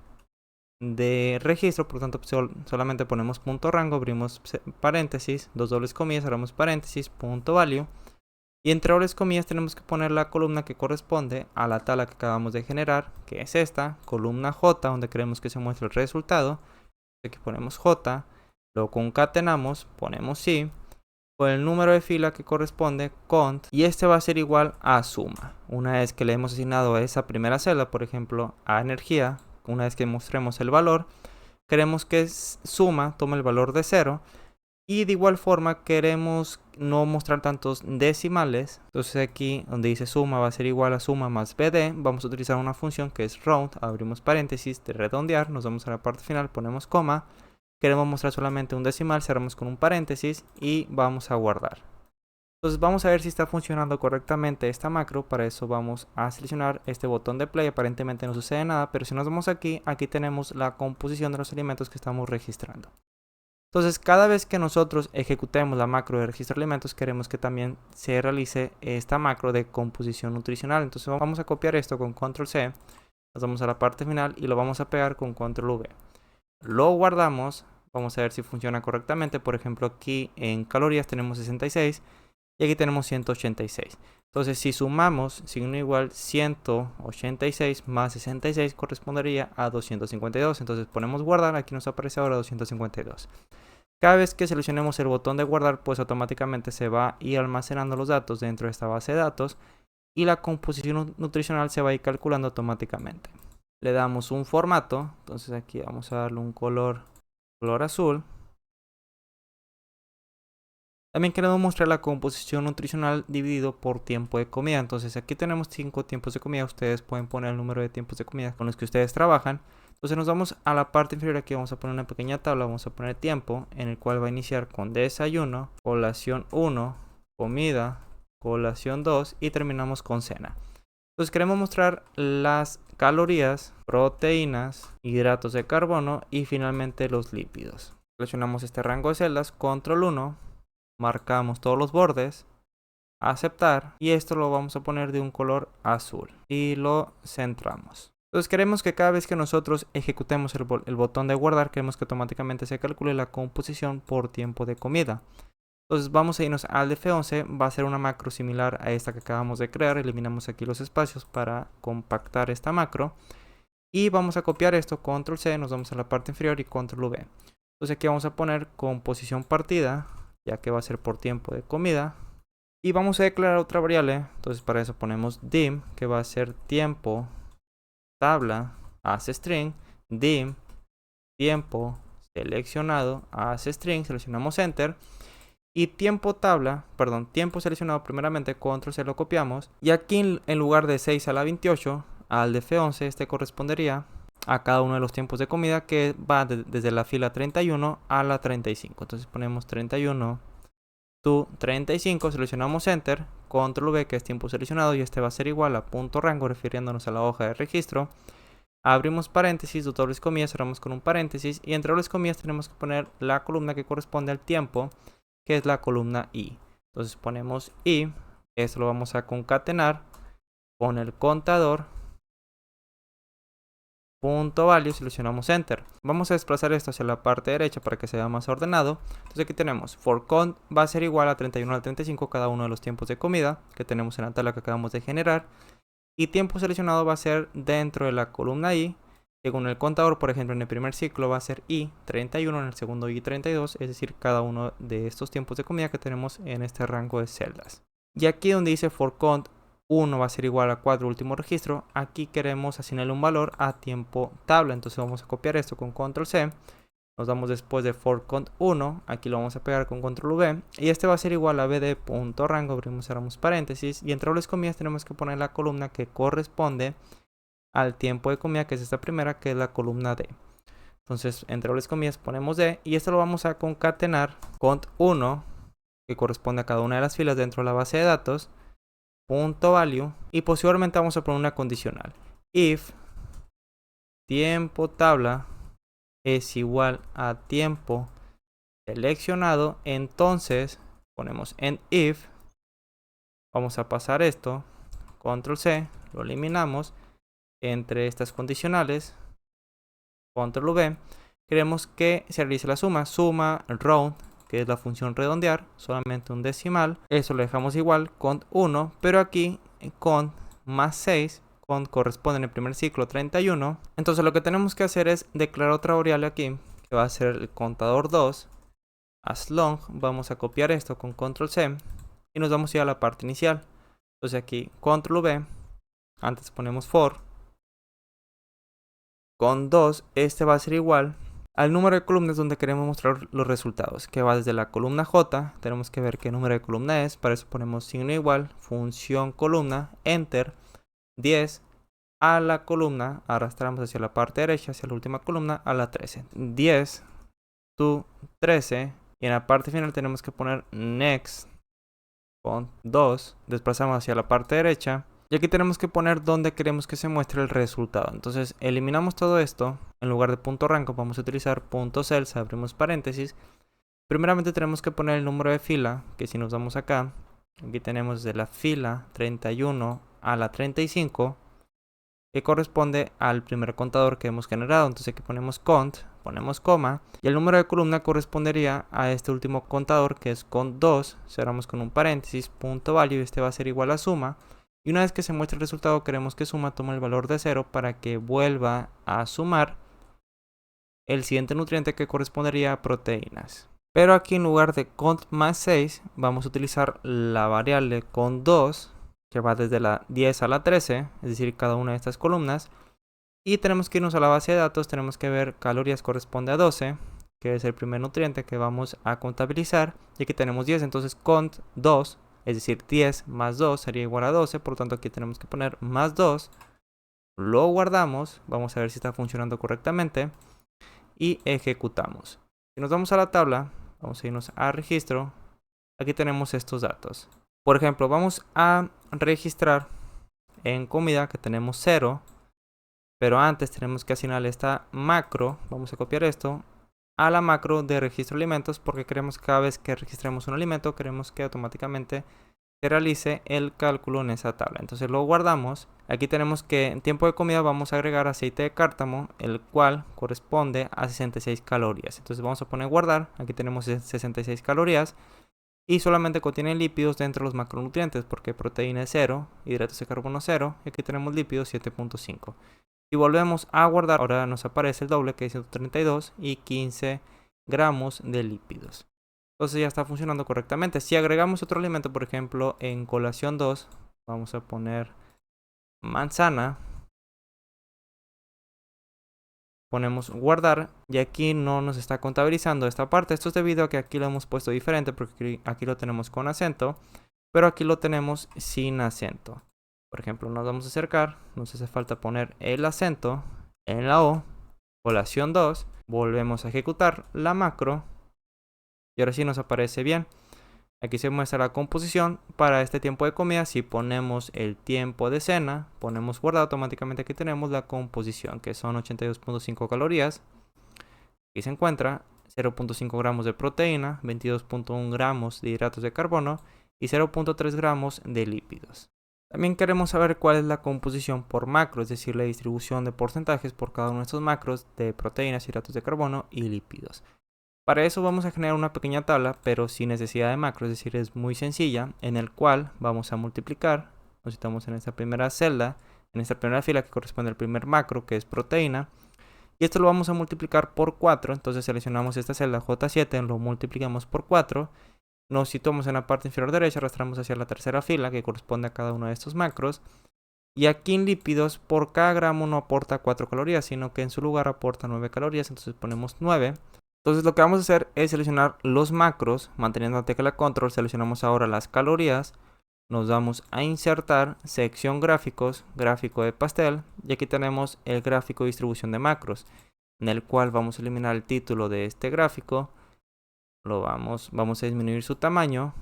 registro, por lo tanto solamente ponemos punto rango, abrimos paréntesis, dos dobles comillas, cerramos paréntesis, punto value y entre dobles comillas tenemos que poner la columna que corresponde a la tabla que acabamos de generar, que es esta, columna J, donde queremos que se muestre el resultado. Aquí ponemos J, lo concatenamos, ponemos sí, con el número de fila que corresponde, count, y este va a ser igual a suma. Una vez que le hemos asignado a esa primera celda, por ejemplo, a energía, una vez que mostremos el valor, queremos que suma tome el valor de 0 y de igual forma queremos no mostrar tantos decimales. Entonces aquí donde dice suma va a ser igual a suma más bd, vamos a utilizar una función que es round, abrimos paréntesis, de redondear, nos vamos a la parte final, ponemos coma, queremos mostrar solamente un decimal, cerramos con un paréntesis y vamos a guardar. Entonces vamos a ver si está funcionando correctamente esta macro. Para eso vamos a seleccionar este botón de play. Aparentemente no sucede nada, pero si nos vamos aquí tenemos la composición de los alimentos que estamos registrando. Entonces cada vez que nosotros ejecutemos la macro de registro de alimentos, queremos que también se realice esta macro de composición nutricional. Entonces vamos a copiar esto con control C, nos vamos a la parte final y lo vamos a pegar con control V. Lo guardamos, vamos a ver si funciona correctamente. Por ejemplo aquí en calorías tenemos 66. y aquí tenemos 186. Entonces si sumamos signo igual 186 más 66 correspondería a 252. Entonces ponemos guardar, aquí nos aparece ahora 252. Cada vez que seleccionemos el botón de guardar, pues automáticamente se va a ir almacenando los datos dentro de esta base de datos y la composición nutricional se va a ir calculando automáticamente. Le damos un formato, entonces aquí vamos a darle un color azul. También queremos mostrar la composición nutricional dividido por tiempo de comida. Entonces aquí tenemos 5 tiempos de comida. Ustedes pueden poner el número de tiempos de comida con los que ustedes trabajan. Entonces nos vamos a la parte inferior. Aquí vamos a poner una pequeña tabla. Vamos a poner tiempo, en el cual va a iniciar con desayuno, colación 1, comida, colación 2 y terminamos con cena. Entonces queremos mostrar las calorías, proteínas, hidratos de carbono y finalmente los lípidos. Seleccionamos este rango de celdas, control 1. Marcamos todos los bordes, aceptar, y esto lo vamos a poner de un color azul y lo centramos. Entonces queremos que cada vez que nosotros ejecutemos el botón de guardar, queremos que automáticamente se calcule la composición por tiempo de comida. Entonces vamos a irnos al F11, va a ser una macro similar a esta que acabamos de crear. Eliminamos aquí los espacios para compactar esta macro y vamos a copiar esto, control C, nos vamos a la parte inferior y control V. Entonces aquí vamos a poner composición partida, ya que va a ser por tiempo de comida, y vamos a declarar otra variable. Entonces para eso ponemos dim, que va a ser tiempo tabla as string, dim tiempo seleccionado as string, seleccionamos enter, y tiempo seleccionado primeramente, control C, lo copiamos, y aquí en lugar de 6 a la 28 al de F11, este correspondería a cada uno de los tiempos de comida, que va desde la fila 31 a la 35. Entonces ponemos 31 to 35, seleccionamos enter, control V, que es tiempo seleccionado, y este va a ser igual a punto rango, refiriéndonos a la hoja de registro. Abrimos paréntesis, dos dobles comillas, cerramos con un paréntesis, y entre dobles comillas tenemos que poner la columna que corresponde al tiempo, que es la columna I. Entonces ponemos I, esto lo vamos a concatenar con el contador, punto value, seleccionamos enter. Vamos a desplazar esto hacia la parte derecha para que sea más ordenado. Entonces aquí tenemos for count va a ser igual a 31 al 35 cada uno de los tiempos de comida que tenemos en la tabla que acabamos de generar, y tiempo seleccionado va a ser dentro de la columna I. Según el contador, por ejemplo, en el primer ciclo va a ser I 31, en el segundo I 32, es decir, cada uno de estos tiempos de comida que tenemos en este rango de celdas. Y aquí donde dice for count 1 va a ser igual a 4, último registro, aquí queremos asignarle un valor a tiempo tabla. Entonces vamos a copiar esto con control C, nos damos después de for count 1, aquí lo vamos a pegar con control V, y este va a ser igual a bd.rango, abrimos, cerramos paréntesis, y entre dobles comillas tenemos que poner la columna que corresponde al tiempo de comida, que es esta primera, que es la columna D. Entonces entre dobles comillas ponemos D, y esto lo vamos a concatenar cont 1, que corresponde a cada una de las filas dentro de la base de datos, punto value, y posteriormente vamos a poner una condicional. If tiempo tabla es igual a tiempo seleccionado, entonces ponemos en if, vamos a pasar esto, control C, lo eliminamos, entre estas condicionales, control V, queremos que se realice la suma round, que es la función redondear, solamente un decimal, eso lo dejamos igual, cont 1, pero aquí cont más 6, cont corresponde en el primer ciclo 31, entonces lo que tenemos que hacer es declarar otra variable aquí, que va a ser el contador 2, as long, vamos a copiar esto con control C, y nos vamos a ir a la parte inicial. Entonces aquí control V, antes ponemos for, con 2, este va a ser igual al número de columnas donde queremos mostrar los resultados, que va desde la columna J, tenemos que ver qué número de columna es, para eso ponemos signo igual, función columna, enter, 10, a la columna, arrastramos hacia la parte derecha, hacia la última columna, a la 13, 10 to 13, y en la parte final tenemos que poner next, con 2, desplazamos hacia la parte derecha, y aquí tenemos que poner donde queremos que se muestre el resultado. Entonces eliminamos todo esto, en lugar de punto rango vamos a utilizar punto cells, abrimos paréntesis. Primeramente tenemos que poner el número de fila, que si nos vamos acá, aquí tenemos de la fila 31 a la 35, que corresponde al primer contador que hemos generado. Entonces aquí ponemos cont, ponemos coma, y el número de columna correspondería a este último contador, que es cont2, cerramos con un paréntesis, punto value, este va a ser igual a suma, y una vez que se muestre el resultado queremos que suma tome el valor de 0 para que vuelva a sumar el siguiente nutriente, que correspondería a proteínas. Pero aquí en lugar de cont más 6 vamos a utilizar la variable cont2, que va desde la 10 a la 13, es decir, cada una de estas columnas. Y tenemos que irnos a la base de datos, tenemos que ver calorías corresponde a 12, que es el primer nutriente que vamos a contabilizar. Y aquí tenemos 10, entonces cont 2, es decir, 10 más 2 sería igual a 12, por lo tanto aquí tenemos que poner más 2. Lo guardamos, vamos a ver si está funcionando correctamente y ejecutamos. Si nos vamos a la tabla, vamos a irnos a registro, aquí tenemos estos datos. Por ejemplo, vamos a registrar en comida que tenemos 0, pero antes tenemos que asignar esta macro, vamos a copiar esto, a la macro de registro de alimentos, porque queremos que cada vez que registremos un alimento, queremos que automáticamente se realice el cálculo en esa tabla. Entonces lo guardamos. Aquí tenemos que en tiempo de comida vamos a agregar aceite de cártamo, el cual corresponde a 66 calorías. Entonces vamos a poner guardar, aquí tenemos 66 calorías. Y solamente contiene lípidos dentro de los macronutrientes, porque proteína es 0, hidratos de carbono 0, y aquí tenemos lípidos 7.5. Y volvemos a guardar, ahora nos aparece el doble, que es 132 y 15 gramos de lípidos. Entonces ya está funcionando correctamente. Si agregamos otro alimento, por ejemplo, en colación 2, vamos a poner manzana. Ponemos guardar y aquí no nos está contabilizando esta parte. Esto es debido a que aquí lo hemos puesto diferente, porque aquí lo tenemos con acento, pero aquí lo tenemos sin acento. Por ejemplo, nos vamos a acercar, nos hace falta poner el acento en la O, colación 2, volvemos a ejecutar la macro y ahora sí nos aparece bien. Aquí se muestra la composición para este tiempo de comida. Si ponemos el tiempo de cena, ponemos guardar, automáticamente aquí tenemos la composición, que son 82.5 calorías. Aquí se encuentra 0.5 gramos de proteína, 22.1 gramos de hidratos de carbono y 0.3 gramos de lípidos. También queremos saber cuál es la composición por macro, es decir, la distribución de porcentajes por cada uno de estos macros de proteínas, hidratos de carbono y lípidos. Para eso vamos a generar una pequeña tabla, pero sin necesidad de macro, es decir, es muy sencilla, en el cual vamos a multiplicar. Nos situamos en esta primera celda, en esta primera fila que corresponde al primer macro, que es proteína. Y esto lo vamos a multiplicar por 4, entonces seleccionamos esta celda J7, lo multiplicamos por 4. Nos situamos en la parte inferior derecha, arrastramos hacia la tercera fila, que corresponde a cada uno de estos macros. Y aquí en lípidos, por cada gramo no aporta 4 calorías, sino que en su lugar aporta 9 calorías, entonces ponemos 9. Entonces lo que vamos a hacer es seleccionar los macros, manteniendo la tecla control, seleccionamos ahora las calorías, nos vamos a insertar, sección gráficos, gráfico de pastel, y aquí tenemos el gráfico de distribución de macros, en el cual vamos a eliminar el título de este gráfico, vamos a disminuir su tamaño,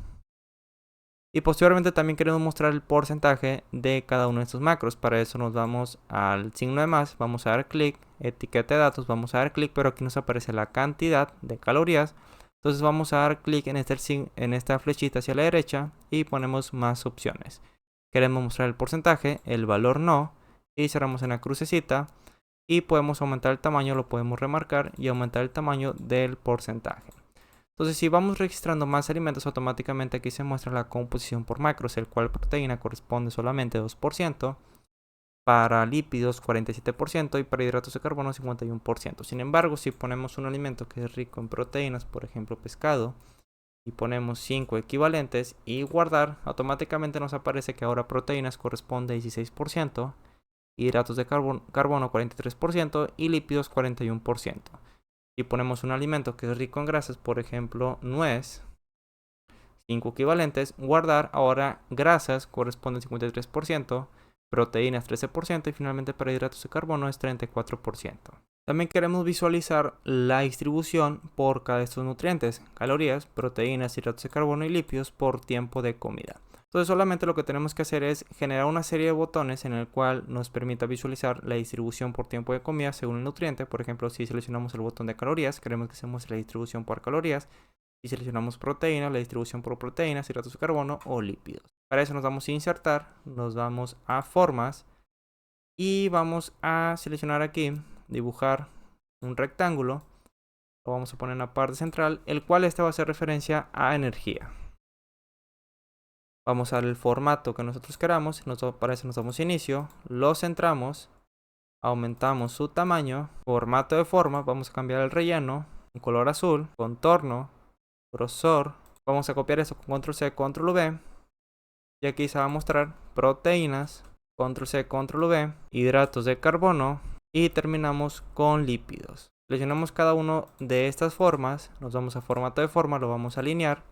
y posteriormente también queremos mostrar el porcentaje de cada uno de estos macros. Para eso nos vamos al signo de más, vamos a dar clic, etiqueta de datos, vamos a dar clic, pero aquí nos aparece la cantidad de calorías. Entonces vamos a dar clic en esta flechita hacia la derecha y ponemos más opciones. Queremos mostrar el porcentaje, el valor no, y cerramos en la crucecita y podemos aumentar el tamaño, lo podemos remarcar y aumentar el tamaño del porcentaje. Entonces, si vamos registrando más alimentos, automáticamente aquí se muestra la composición por macros, el cual proteína corresponde solamente 2%, para lípidos 47% y para hidratos de carbono 51%. Sin embargo, si ponemos un alimento que es rico en proteínas, por ejemplo pescado, y ponemos 5 equivalentes y guardar, automáticamente nos aparece que ahora proteínas corresponde a 16%, hidratos de carbono 43% y lípidos 41%. Si ponemos un alimento que es rico en grasas, por ejemplo nuez, 5 equivalentes, guardar, ahora grasas corresponde al 53%, proteínas 13% y finalmente para hidratos de carbono es 34%. También queremos visualizar la distribución por cada de estos nutrientes, calorías, proteínas, hidratos de carbono y lípidos por tiempo de comida. Entonces solamente lo que tenemos que hacer es generar una serie de botones en el cual nos permita visualizar la distribución por tiempo de comida según el nutriente. Por ejemplo, si seleccionamos el botón de calorías, queremos que se muestre la distribución por calorías. Si seleccionamos proteínas, la distribución por proteínas, hidratos de carbono o lípidos. Para eso nos vamos a insertar, nos vamos a formas Y vamos a seleccionar aquí, dibujar un rectángulo. Lo vamos a poner en la parte central, el cual va a hacer referencia a energía. Vamos a dar el formato que nosotros queramos. Para eso nos damos inicio, lo centramos, aumentamos su tamaño, formato de forma, vamos a cambiar el relleno, un color azul, contorno, grosor. Vamos a copiar eso con control C, control V. Y aquí se va a mostrar proteínas, control C, control V, hidratos de carbono y terminamos con lípidos. Seleccionamos cada uno de estas formas, nos vamos a formato de forma, lo vamos a alinear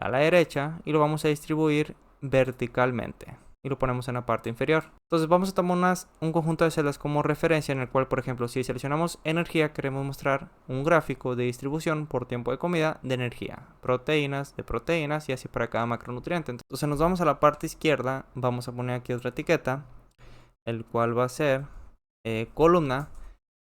a la derecha y lo vamos a distribuir verticalmente y lo ponemos en la parte inferior. Entonces vamos a tomar un conjunto de celdas como referencia, en el cual, por ejemplo, si seleccionamos energía, queremos mostrar un gráfico de distribución por tiempo de comida de energía, proteínas de proteínas y así para cada macronutriente. Entonces nos vamos a la parte izquierda, vamos a poner aquí otra etiqueta, el cual va a ser columna,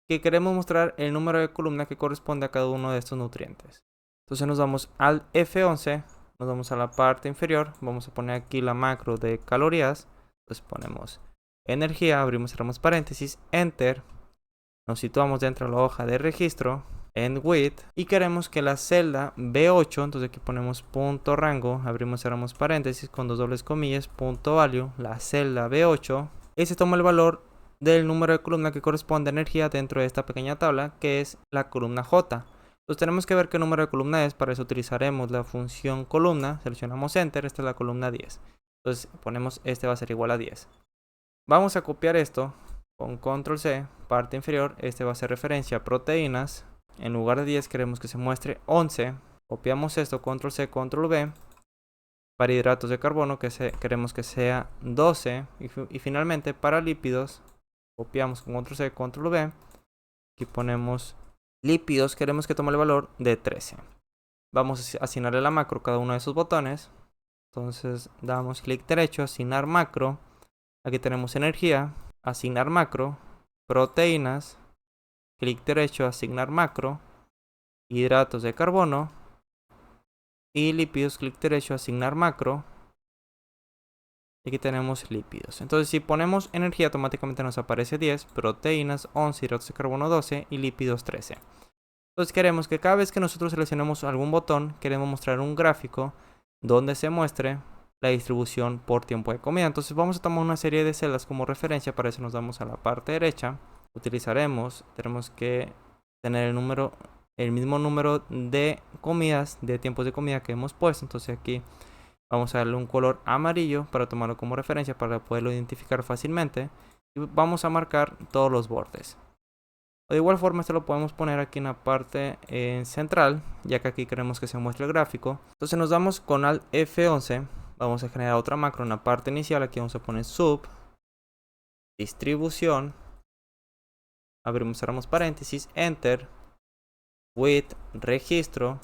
que queremos mostrar el número de columna que corresponde a cada uno de estos nutrientes. Entonces nos vamos al F11, nos vamos a la parte inferior, vamos a poner aquí la macro de calorías, entonces ponemos energía, abrimos y cerramos paréntesis, enter, nos situamos dentro de la hoja de registro, end with, y queremos que la celda B8, entonces aquí ponemos punto rango, abrimos y cerramos paréntesis con dos dobles comillas, punto value, la celda B8, y se toma el valor del número de columna que corresponde a energía dentro de esta pequeña tabla, que es la columna J. Entonces tenemos que ver qué número de columna es, para eso utilizaremos la función columna, seleccionamos enter, esta es la columna 10. Entonces ponemos va a ser igual a 10. Vamos a copiar esto con control C, parte inferior, va a ser referencia a proteínas. En lugar de 10 queremos que se muestre 11. Copiamos esto, control C, control V. Para hidratos de carbono queremos que sea 12. Y finalmente para lípidos, copiamos con control C, control V. Aquí ponemos lípidos, queremos que tome el valor de 13. Vamos a asignarle la macro a cada uno de esos botones. Entonces damos clic derecho, asignar macro. Aquí tenemos energía, asignar macro, proteínas, clic derecho, asignar macro, hidratos de carbono y lípidos, clic derecho, asignar macro. Aquí tenemos lípidos. Entonces si ponemos energía, automáticamente nos aparece 10, proteínas 11, hidratos de carbono 12 y lípidos 13. Entonces queremos que cada vez que nosotros seleccionemos algún botón, queremos mostrar un gráfico donde se muestre la distribución por tiempo de comida. Entonces vamos a tomar una serie de celdas como referencia, para eso nos damos a la parte derecha. Tenemos que tener el mismo número de comidas, de tiempos de comida que hemos puesto. Entonces aquí vamos a darle un color amarillo para tomarlo como referencia, para poderlo identificar fácilmente. Y vamos a marcar todos los bordes. De igual forma, esto lo podemos poner aquí en la parte central, ya que aquí queremos que se muestre el gráfico. Entonces nos damos con Alt F11, vamos a generar otra macro en la parte inicial. Aquí vamos a poner sub, distribución, abrimos, cerramos paréntesis, enter, with, registro,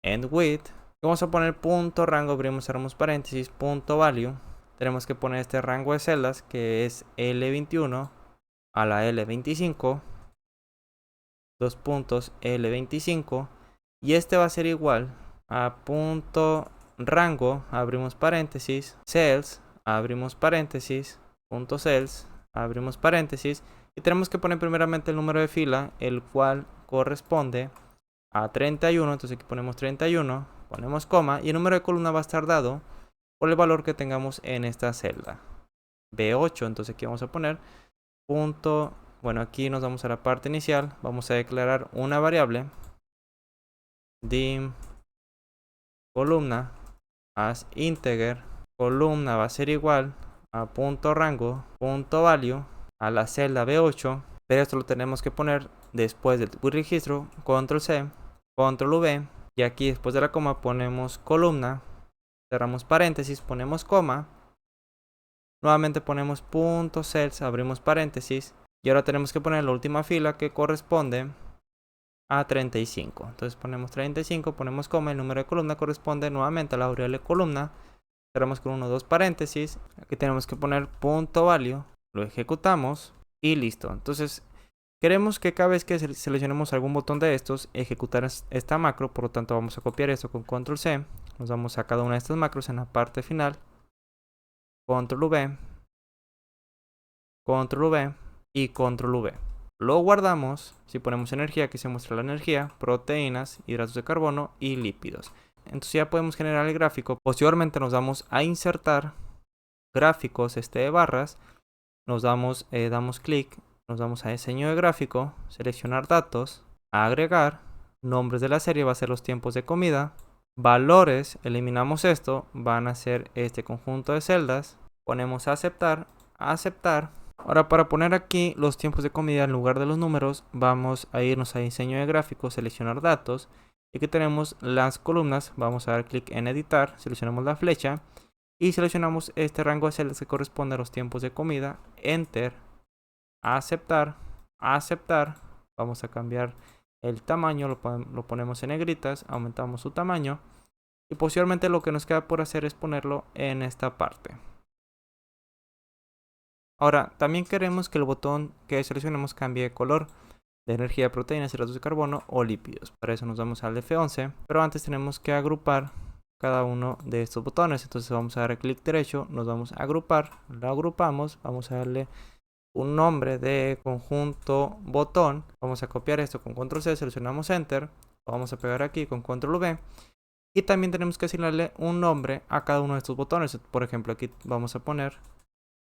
end with. Vamos a poner punto rango, abrimos, cerramos paréntesis, punto value. Tenemos que poner este rango de celdas, que es L21 a la L25. Dos puntos L25, y va a ser igual a punto rango, abrimos paréntesis, cells, abrimos paréntesis, punto cells, abrimos paréntesis, y tenemos que poner primeramente el número de fila, el cual corresponde a 31. Entonces aquí ponemos 31, ponemos coma, y el número de columna va a estar dado por el valor que tengamos en esta celda B8. Entonces aquí vamos a poner punto. Bueno, aquí nos vamos a la parte inicial, vamos a declarar una variable dim columna as integer. Columna va a ser igual a punto rango, punto value, a la celda B8, pero esto lo tenemos que poner después del registro, control C, control V, y aquí después de la coma ponemos columna, cerramos paréntesis, ponemos coma, nuevamente ponemos punto cells, abrimos paréntesis. Y ahora tenemos que poner la última fila, que corresponde a 35. Entonces ponemos 35, ponemos coma, el número de columna corresponde nuevamente a la variable columna. Cerramos con 1, 2 paréntesis. Aquí tenemos que poner punto value, lo ejecutamos y listo. Entonces queremos que cada vez que seleccionemos algún botón de estos, ejecutar esta macro. Por lo tanto vamos a copiar esto con control C. Nos vamos a cada una de estas macros en la parte final. Control V. control V y control V. Lo guardamos. Si ponemos energía, aquí se muestra la energía, proteínas, hidratos de carbono y lípidos. Entonces ya podemos generar el gráfico. Posteriormente nos vamos a insertar gráficos de barras. Damos clic, nos vamos a diseño de gráfico, seleccionar datos, agregar, nombres de la serie va a ser los tiempos de comida, valores, eliminamos esto, van a ser este conjunto de celdas, ponemos aceptar, aceptar. Ahora para poner aquí los tiempos de comida en lugar de los números, vamos a irnos a diseño de gráfico, seleccionar datos, y aquí tenemos las columnas, vamos a dar clic en editar, seleccionamos la flecha, y seleccionamos este rango de celdas que corresponde a los tiempos de comida, enter, aceptar, aceptar, vamos a cambiar el tamaño, lo ponemos en negritas, aumentamos su tamaño, y posteriormente lo que nos queda por hacer es ponerlo en esta parte. Ahora, también queremos que el botón que seleccionemos cambie de color, de energía, proteínas, hidratos de carbono o lípidos. Para eso nos vamos al F11, pero antes tenemos que agrupar cada uno de estos botones. Entonces vamos a dar clic derecho, nos vamos a agrupar, lo agrupamos, vamos a darle un nombre de conjunto botón, vamos a copiar esto con control C, seleccionamos enter, lo vamos a pegar aquí con control V. Y también tenemos que asignarle un nombre a cada uno de estos botones. Por ejemplo, aquí vamos a poner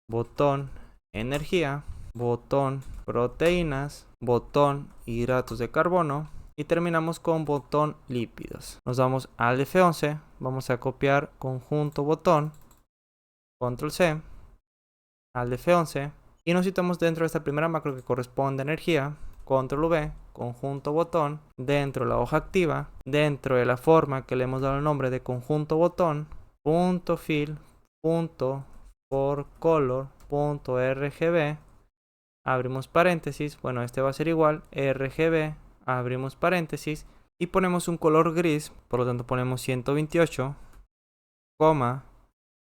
botón energía, botón proteínas, botón hidratos de carbono y terminamos con botón lípidos. Nos vamos al F11, vamos a copiar conjunto botón, control C, al F11 y nos situamos dentro de esta primera macro que corresponde a energía, control V, conjunto botón, dentro de la hoja activa, dentro de la forma que le hemos dado el nombre de conjunto botón, punto fill, punto for color, punto RGB, abrimos paréntesis, bueno este va a ser igual, RGB, abrimos paréntesis y ponemos un color gris, por lo tanto ponemos 128,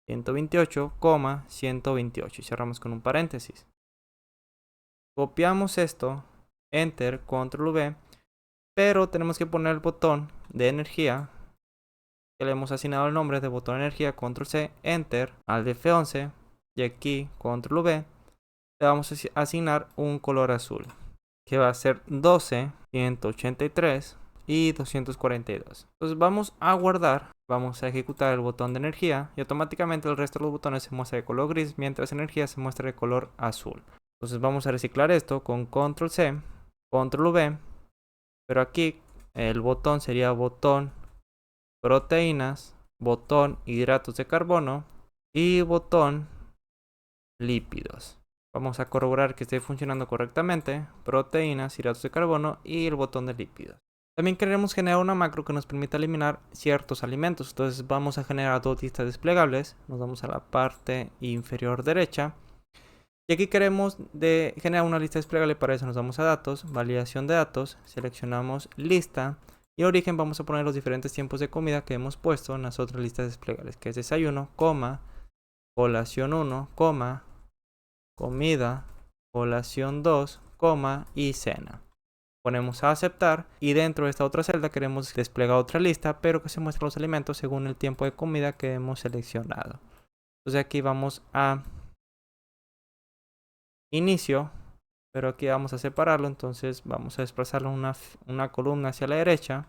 128, 128 y cerramos con un paréntesis. Copiamos esto, enter, control V, pero tenemos que poner el botón de energía que le hemos asignado el nombre de botón energía, control C, enter, al F11 y aquí control V le vamos a asignar un color azul que va a ser 12, 183 y 242. Entonces vamos a guardar, vamos a ejecutar el botón de energía y automáticamente el resto de los botones se muestra de color gris mientras energía se muestra de color azul. Entonces vamos a reciclar esto con control C, control V, pero aquí el botón sería botón proteínas, botón hidratos de carbono y botón lípidos. Vamos a corroborar que esté funcionando correctamente, proteínas, hidratos de carbono y el botón de lípidos. También queremos generar una macro que nos permita eliminar ciertos alimentos. Entonces vamos a generar dos listas desplegables. Nos vamos a la parte inferior derecha. Y aquí queremos generar una lista desplegable. Para eso nos vamos a datos, validación de datos, seleccionamos lista. Y origen vamos a poner los diferentes tiempos de comida que hemos puesto en las otras listas desplegables. Que es desayuno, colación 1, comida, colación 2, y cena. Ponemos a aceptar y dentro de esta otra celda queremos desplegar otra lista, pero que se muestren los alimentos según el tiempo de comida que hemos seleccionado. Entonces aquí vamos a inicio, pero aquí vamos a separarlo, entonces vamos a desplazarlo una columna hacia la derecha.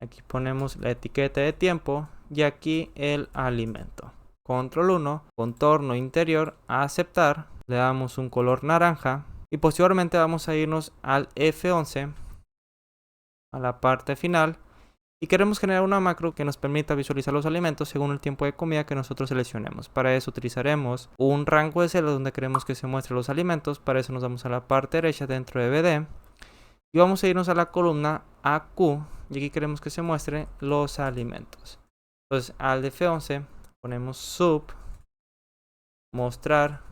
Aquí ponemos la etiqueta de tiempo y aquí el alimento. Control 1, contorno interior, a aceptar, le damos un color naranja. Y posteriormente vamos a irnos al F11, a la parte final, y queremos generar una macro que nos permita visualizar los alimentos según el tiempo de comida que nosotros seleccionemos. Para eso utilizaremos un rango de celdas donde queremos que se muestren los alimentos. Para eso nos vamos a la parte derecha dentro de BD y vamos a irnos a la columna AQ y aquí queremos que se muestren los alimentos. Entonces al F11 ponemos sub, mostrar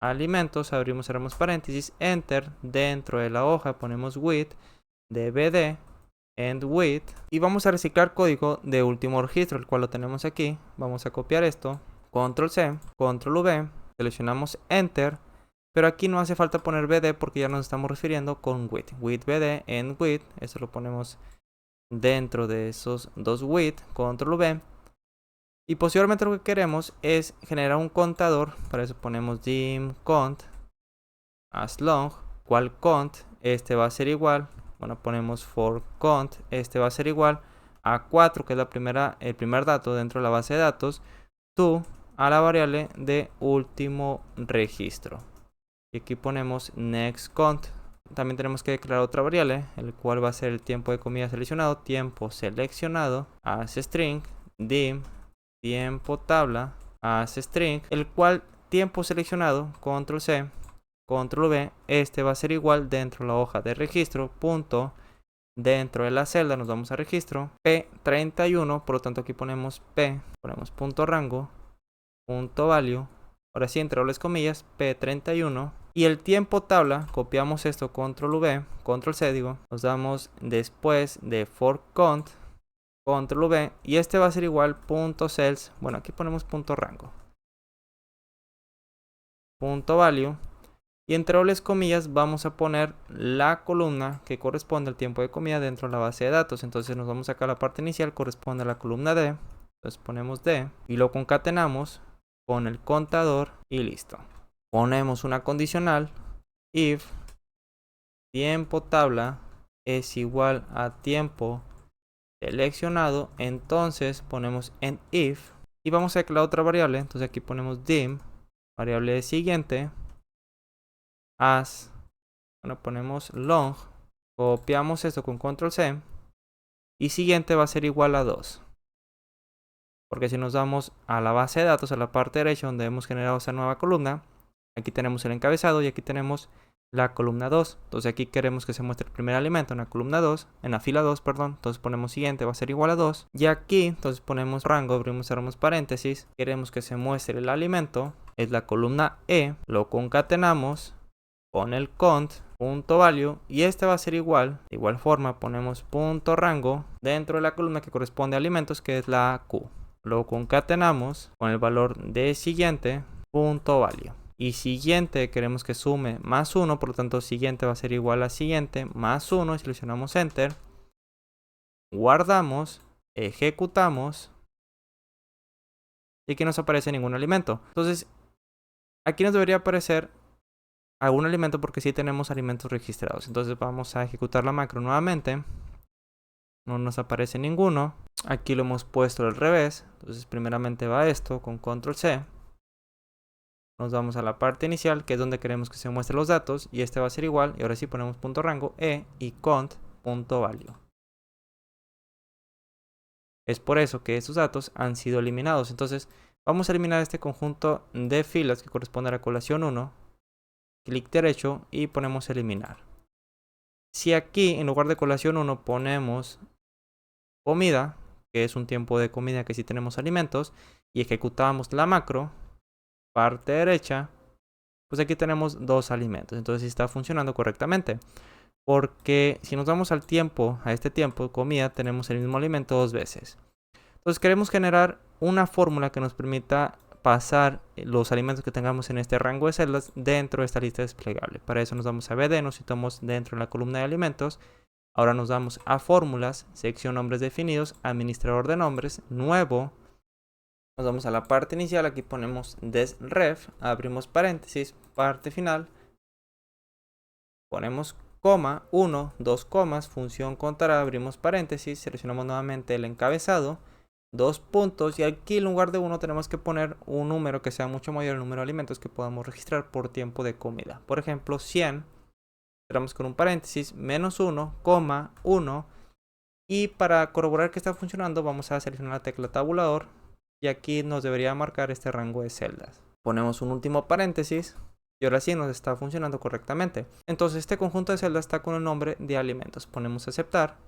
alimentos, abrimos, cerramos paréntesis, enter, dentro de la hoja ponemos with, dbd, end with, y vamos a reciclar código de último registro, el cual lo tenemos aquí. Vamos a copiar esto, control C, control V, seleccionamos enter, pero aquí no hace falta poner bd porque ya nos estamos refiriendo con with bd, end with, eso lo ponemos dentro de esos dos with, control V, Y posteriormente lo que queremos es generar un contador. Para eso ponemos dim cont as long, cual cont, este va a ser igual, bueno, ponemos for cont, este va a ser igual a 4, que es el primer dato dentro de la base de datos, to, a la variable de último registro. Y aquí ponemos next cont. También tenemos que declarar otra variable, el cual va a ser el tiempo de comida seleccionado, tiempo seleccionado, as string, dim, tiempo tabla, as string, el cual tiempo seleccionado, control C, control V, este va a ser igual dentro de la hoja de registro, punto, dentro de la celda nos vamos a registro, P31, por lo tanto aquí ponemos ponemos punto rango, punto value, ahora sí entre dobles comillas, P31, y el tiempo tabla, copiamos esto, control V, control C digo, nos damos después de for cont, control V, y este va a ser igual punto cells, bueno aquí ponemos punto rango, punto value, y entre dobles comillas vamos a poner la columna que corresponde al tiempo de comida dentro de la base de datos. Entonces nos vamos acá a la parte inicial, corresponde a la columna D. Entonces ponemos D y lo concatenamos con el contador y listo. Ponemos una condicional if tiempo tabla es igual a tiempo seleccionado. Entonces ponemos en if y vamos a declarar otra variable. Entonces aquí ponemos dim, variable siguiente, as, bueno, ponemos long, copiamos esto con control C y siguiente va a ser igual a 2, porque si nos damos a la base de datos, a la parte derecha donde hemos generado esa nueva columna, aquí tenemos el encabezado y aquí tenemos la columna 2. Entonces aquí queremos que se muestre el primer alimento en la columna 2, en la fila 2, perdón. Entonces ponemos siguiente, va a ser igual a 2. Y aquí entonces ponemos rango, abrimos, cerramos paréntesis, queremos que se muestre el alimento, es la columna E, lo concatenamos con el cont, punto value, y este va a ser igual. De igual forma ponemos punto rango dentro de la columna que corresponde a alimentos, que es la Q. Lo concatenamos con el valor de siguiente, punto value. Y siguiente queremos que sume más 1, por lo tanto siguiente va a ser igual a siguiente más 1. Seleccionamos enter, guardamos, ejecutamos y aquí no nos aparece ningún alimento. Entonces aquí nos debería aparecer algún alimento porque sí tenemos alimentos registrados. Entonces vamos a ejecutar la macro nuevamente. No nos aparece ninguno. Aquí lo hemos puesto al revés. Entonces primeramente va esto con control C. Nos vamos a la parte inicial, que es donde queremos que se muestren los datos, y este va a ser igual. Y ahora sí ponemos punto rango E y cont punto value. Es por eso que estos datos han sido eliminados. Entonces vamos a eliminar este conjunto de filas que corresponde a la colación 1. Clic derecho y ponemos eliminar. Si aquí en lugar de colación 1 ponemos comida, que es un tiempo de comida que sí tenemos alimentos, y ejecutamos la macro, parte derecha, pues aquí tenemos dos alimentos. Entonces sí está funcionando correctamente. Porque si nos vamos al tiempo, a este tiempo de comida, tenemos el mismo alimento dos veces. Entonces queremos generar una fórmula que nos permita pasar los alimentos que tengamos en este rango de celdas dentro de esta lista desplegable. Para eso nos vamos a BD, nos situamos dentro de la columna de alimentos. Ahora nos vamos a fórmulas, sección nombres definidos, administrador de nombres, nuevo. Nos vamos a la parte inicial, aquí ponemos desref, abrimos paréntesis, parte final. Ponemos coma, 1, 2 comas, función contará, abrimos paréntesis, seleccionamos nuevamente el encabezado. 2 puntos y aquí en lugar de 1 tenemos que poner un número que sea mucho mayor al número de alimentos que podamos registrar por tiempo de comida. Por ejemplo, 100, cerramos con un paréntesis, menos 1, coma, 1. Y para corroborar que está funcionando vamos a seleccionar la tecla tabulador y aquí nos debería marcar este rango de celdas. Ponemos un último paréntesis y ahora sí nos está funcionando correctamente. Entonces este conjunto de celdas está con el nombre de alimentos. Ponemos aceptar,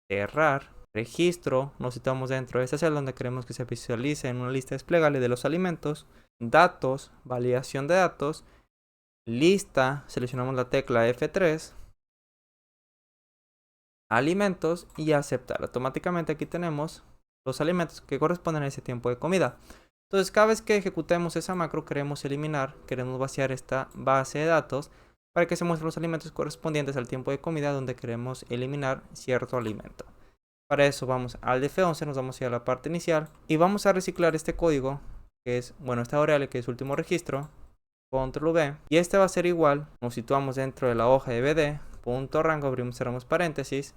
cerrar. Registro, nos situamos dentro de esta celda donde queremos que se visualice en una lista desplegable de los alimentos. Datos, validación de datos. Lista, seleccionamos la tecla F3. Alimentos y aceptar. Automáticamente aquí tenemos los alimentos que corresponden a ese tiempo de comida. Entonces cada vez que ejecutemos esa macro queremos eliminar, queremos vaciar esta base de datos para que se muestren los alimentos correspondientes al tiempo de comida donde queremos eliminar cierto alimento. Para eso vamos al de F11, nos vamos a ir a la parte inicial y vamos a reciclar este código, que es, bueno, esta variable que es último registro, control V, y este va a ser igual, nos situamos dentro de la hoja de BD, punto rango, abrimos, cerramos paréntesis,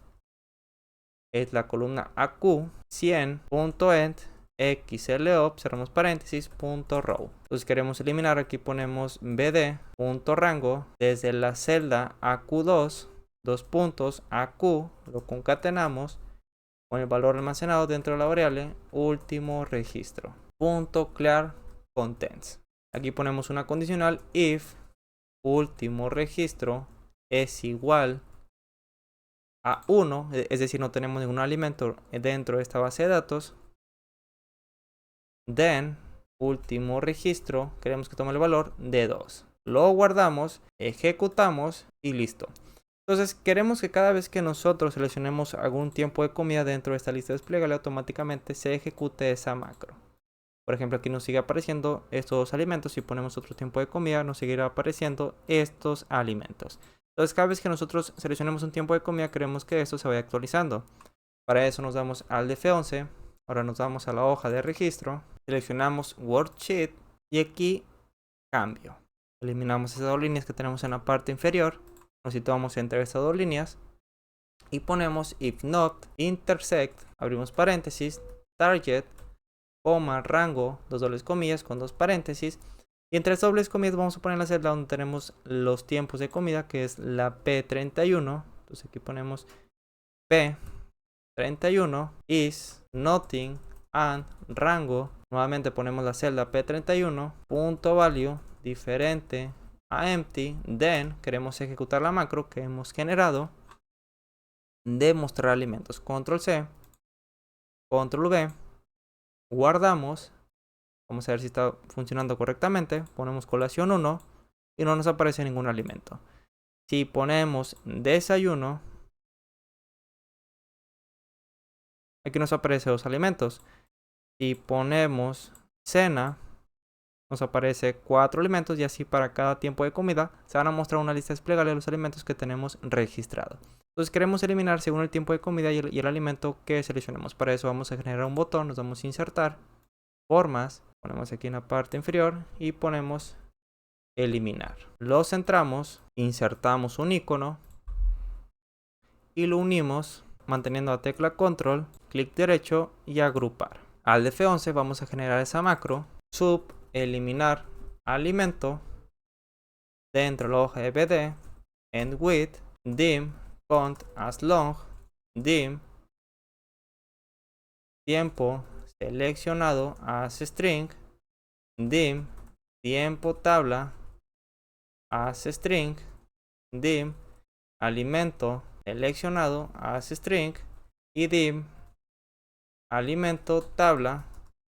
es la columna AQ, 100.end, XLOP, cerramos paréntesis, punto row. Entonces queremos eliminar, aquí ponemos BD, punto rango, desde la celda AQ2, dos puntos AQ, lo concatenamos con el valor almacenado dentro de la variable último registro. Punto clear contents. Aquí ponemos una condicional if último registro es igual a 1, es decir, no tenemos ningún alimento dentro de esta base de datos. Then último registro queremos que tome el valor de 2. Lo guardamos, ejecutamos y listo. Entonces queremos que cada vez que nosotros seleccionemos algún tiempo de comida dentro de esta lista desplegable, automáticamente se ejecute esa macro. Por ejemplo, aquí nos sigue apareciendo estos dos alimentos. Si ponemos otro tiempo de comida, nos seguirá apareciendo estos alimentos. Entonces cada vez que nosotros seleccionemos un tiempo de comida, queremos que esto se vaya actualizando. Para eso nos vamos al de F11. Ahora nos vamos a la hoja de registro. Seleccionamos Worksheet y aquí cambio. Eliminamos esas dos líneas que tenemos en la parte inferior. Nos situamos entre estas dos líneas y ponemos if not intersect, abrimos paréntesis, target, coma, rango, dos dobles comillas con dos paréntesis, y entre estas dobles comillas vamos a poner la celda donde tenemos los tiempos de comida, que es la P31. Entonces aquí ponemos P31 is nothing and rango, nuevamente ponemos la celda P31, punto value diferente a empty, then queremos ejecutar la macro que hemos generado de mostrar alimentos. Control C, control V, guardamos, vamos a ver si está funcionando correctamente, ponemos colación 1 y no nos aparece ningún alimento. Si ponemos desayuno, aquí nos aparece dos alimentos. Si ponemos cena, nos aparece 4 alimentos, y así para cada tiempo de comida se van a mostrar una lista desplegable de los alimentos que tenemos registrado. Entonces queremos eliminar según el tiempo de comida y el alimento que seleccionemos. Para eso vamos a generar un botón, nos vamos a insertar, formas, ponemos aquí en la parte inferior y ponemos eliminar. Lo centramos, insertamos un icono y lo unimos manteniendo la tecla control, clic derecho y agrupar. Al de F11 vamos a generar esa macro, sub eliminar alimento dentro de la hoja de BD, end with, dim, count as long, dim, tiempo seleccionado as string, dim, tiempo tabla as string, dim, alimento seleccionado as string y dim, alimento tabla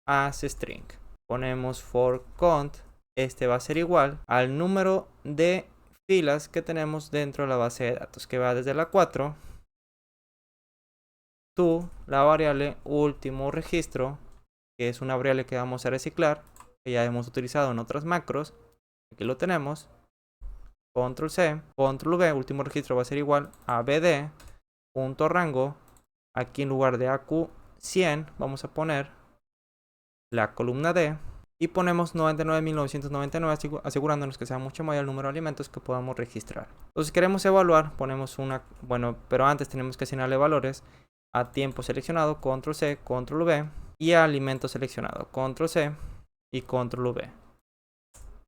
as string. Ponemos for count, este va a ser igual al número de filas que tenemos dentro de la base de datos, que va desde la 4 to la variable último registro, que es una variable que vamos a reciclar, que ya hemos utilizado en otras macros. Aquí lo tenemos, control C, control V, último registro va a ser igual a BD, punto rango, aquí en lugar de AQ 100 vamos a poner la columna D y ponemos 99.999 asegurándonos que sea mucho mayor el número de alimentos que podamos registrar. Entonces queremos evaluar, ponemos una, bueno, pero antes tenemos que asignarle valores a tiempo seleccionado, control C, control V, y a alimento seleccionado, control C y control V.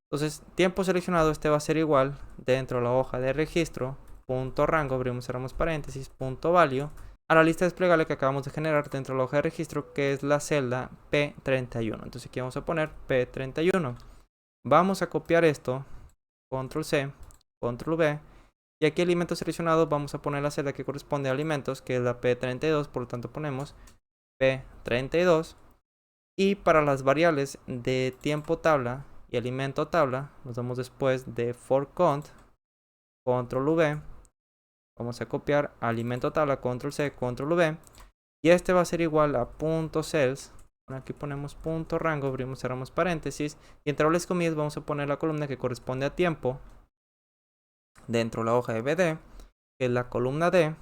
Entonces tiempo seleccionado este va a ser igual dentro de la hoja de registro, punto rango, abrimos, cerramos paréntesis, punto value, a la lista desplegable que acabamos de generar dentro de la hoja de registro, que es la celda P31. Entonces aquí vamos a poner P31. Vamos a copiar esto, control C, control V, y aquí alimento seleccionado vamos a poner la celda que corresponde a alimentos, que es la P32, por lo tanto ponemos P32. Y para las variables de tiempo tabla y alimento tabla, nos vamos después de for count, control V, vamos a copiar alimento tabla, control C, control V, y este va a ser igual a punto cells. Aquí ponemos punto rango, abrimos, cerramos paréntesis, y entre dobles comillas vamos a poner la columna que corresponde a tiempo dentro de la hoja de BD, que es la columna D,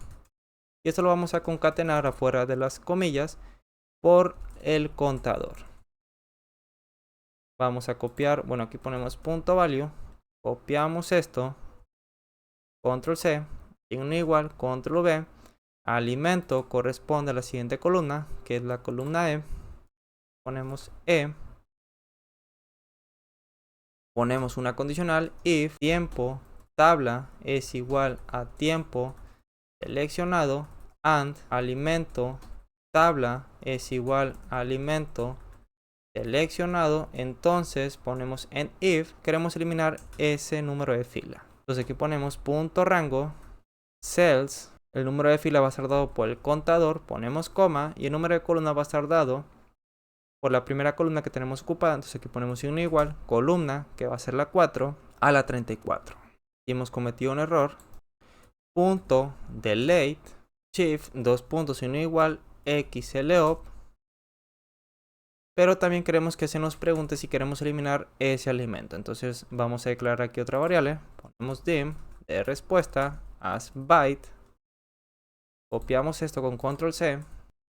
y esto lo vamos a concatenar afuera de las comillas por el contador. Vamos a copiar, bueno, aquí ponemos punto value, copiamos esto, control C, signo igual, control V, alimento corresponde a la siguiente columna, que es la columna E, ponemos E, ponemos una condicional if tiempo tabla es igual a tiempo seleccionado and alimento tabla es igual a alimento seleccionado. Entonces ponemos en if, queremos eliminar ese número de fila. Entonces aquí ponemos punto rango cells, el número de fila va a estar dado por el contador, ponemos coma y el número de columna va a estar dado por la primera columna que tenemos ocupada. Entonces aquí ponemos signo igual, columna que va a ser la 4 a la 34. Y hemos cometido un error. Punto delete shift dos puntos signo igual xlop, pero también queremos que se nos pregunte si queremos eliminar ese alimento. Entonces vamos a declarar aquí otra variable, ponemos dim de respuesta as byte, copiamos esto con control C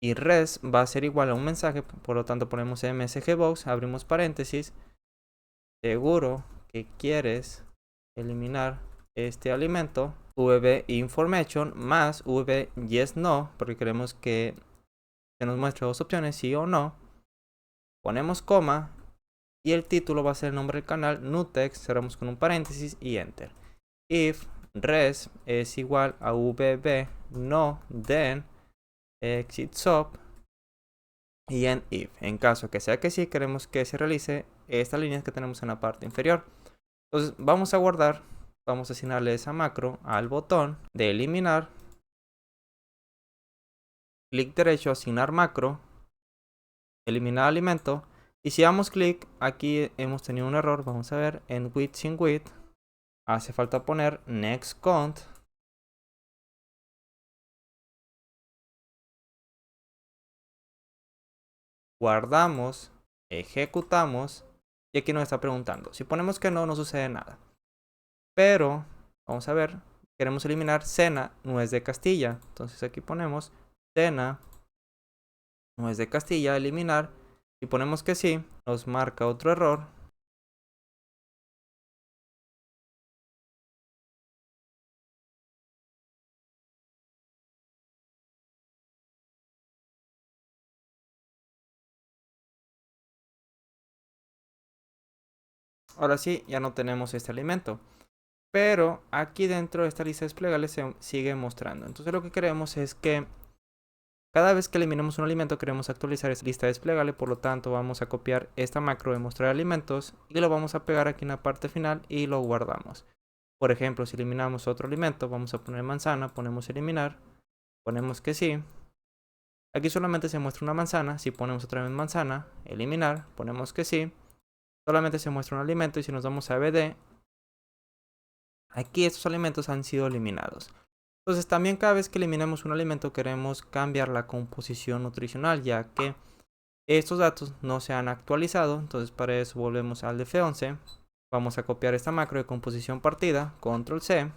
y res va a ser igual a un mensaje, por lo tanto ponemos msgbox, abrimos paréntesis, seguro que quieres eliminar este alimento, vb information más vb yes no, porque queremos que se nos muestre dos opciones, sí o no. Ponemos coma y el título va a ser el nombre del canal, nutext, cerramos con un paréntesis y enter. If res es igual a vb no then exit sub y en if, en caso que sea que sí, queremos que se realice estas líneas que tenemos en la parte inferior. Entonces vamos a guardar, vamos a asignarle esa macro al botón de eliminar, clic derecho, asignar macro, eliminar alimento, y si damos clic aquí hemos tenido un error. Vamos a ver en with sin with, hace falta poner next count, guardamos, ejecutamos y aquí nos está preguntando. Si ponemos que no, no sucede nada, pero vamos a ver, queremos eliminar cena nuez de Castilla. Entonces aquí ponemos cena nuez de Castilla, eliminar, y ponemos que sí, nos marca otro error. Ahora sí, ya no tenemos este alimento, pero aquí dentro de esta lista desplegable se sigue mostrando. Entonces lo que queremos es que cada vez que eliminemos un alimento queremos actualizar esta lista desplegable, por lo tanto vamos a copiar esta macro de mostrar alimentos y lo vamos a pegar aquí en la parte final y lo guardamos. Por ejemplo, si eliminamos otro alimento, vamos a poner manzana, ponemos eliminar, ponemos que sí. Aquí solamente se muestra una manzana, si ponemos otra vez manzana, eliminar, ponemos que sí. Solamente se muestra un alimento y si nos damos a BD, aquí estos alimentos han sido eliminados. Entonces también cada vez que eliminemos un alimento queremos cambiar la composición nutricional, ya que estos datos no se han actualizado. Entonces para eso volvemos al df11. Vamos a copiar esta macro de composición partida, control C,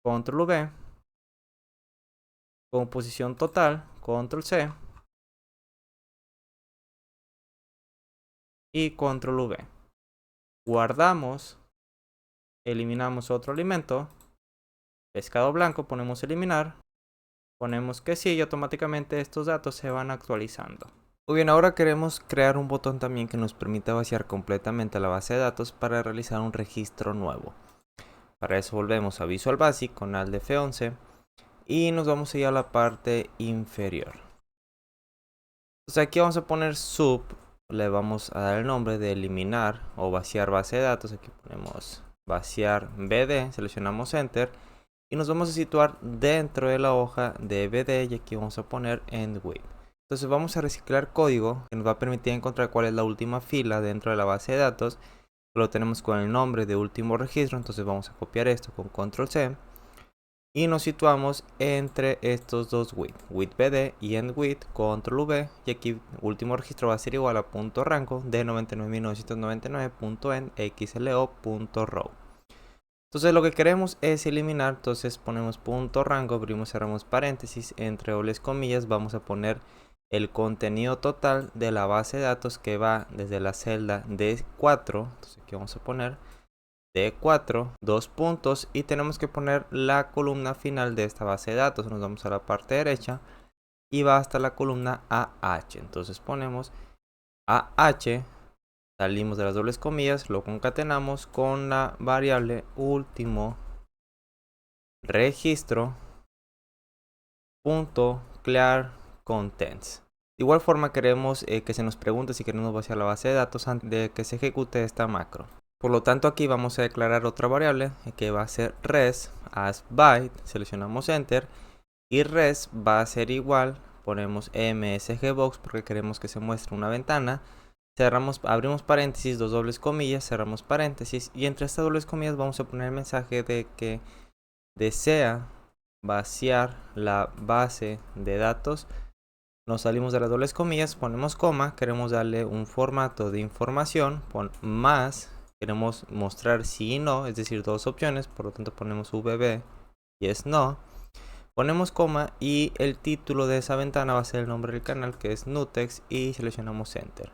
control V, composición total, control C y control V. Guardamos, eliminamos otro alimento, pescado blanco, ponemos eliminar, ponemos que sí y automáticamente estos datos se van actualizando. Muy bien, ahora queremos crear un botón también que nos permita vaciar completamente la base de datos para realizar un registro nuevo. Para eso volvemos a Visual Basic con Alt F11 y nos vamos a ir a la parte inferior. Entonces aquí vamos a poner sub, le vamos a dar el nombre de eliminar o vaciar base de datos. Aquí ponemos vaciar BD, seleccionamos Enter y nos vamos a situar dentro de la hoja de BD y aquí vamos a poner end with. Entonces vamos a reciclar código que nos va a permitir encontrar cuál es la última fila dentro de la base de datos. Lo tenemos con el nombre de último registro, entonces vamos a copiar esto con control C y nos situamos entre estos dos with BD y end with, control V, y aquí último registro va a ser igual a punto rango de 99.999.end xlo.row. Entonces lo que queremos es eliminar, entonces ponemos punto rango, abrimos, cerramos paréntesis, entre dobles comillas vamos a poner el contenido total de la base de datos que va desde la celda D4, entonces aquí vamos a poner D4, dos puntos, y tenemos que poner la columna final de esta base de datos. Nos vamos a la parte derecha y va hasta la columna AH, entonces ponemos AH, salimos de las dobles comillas, lo concatenamos con la variable último registro punto clear contents. De igual forma queremos que se nos pregunte si queremos vaciar la base de datos antes de que se ejecute esta macro. Por lo tanto aquí vamos a declarar otra variable que va a ser res as byte, seleccionamos enter, y res va a ser igual, ponemos msgbox porque queremos que se muestre una ventana, cerramos, abrimos paréntesis, dos dobles comillas, cerramos paréntesis, y entre estas dobles comillas vamos a poner el mensaje de que desea vaciar la base de datos. Nos salimos de las dobles comillas, ponemos coma, queremos darle un formato de información, más, queremos mostrar sí y no, es decir, dos opciones, por lo tanto ponemos vb y es no. Ponemos coma y el título de esa ventana va a ser el nombre del canal, que es Nutex, y seleccionamos enter.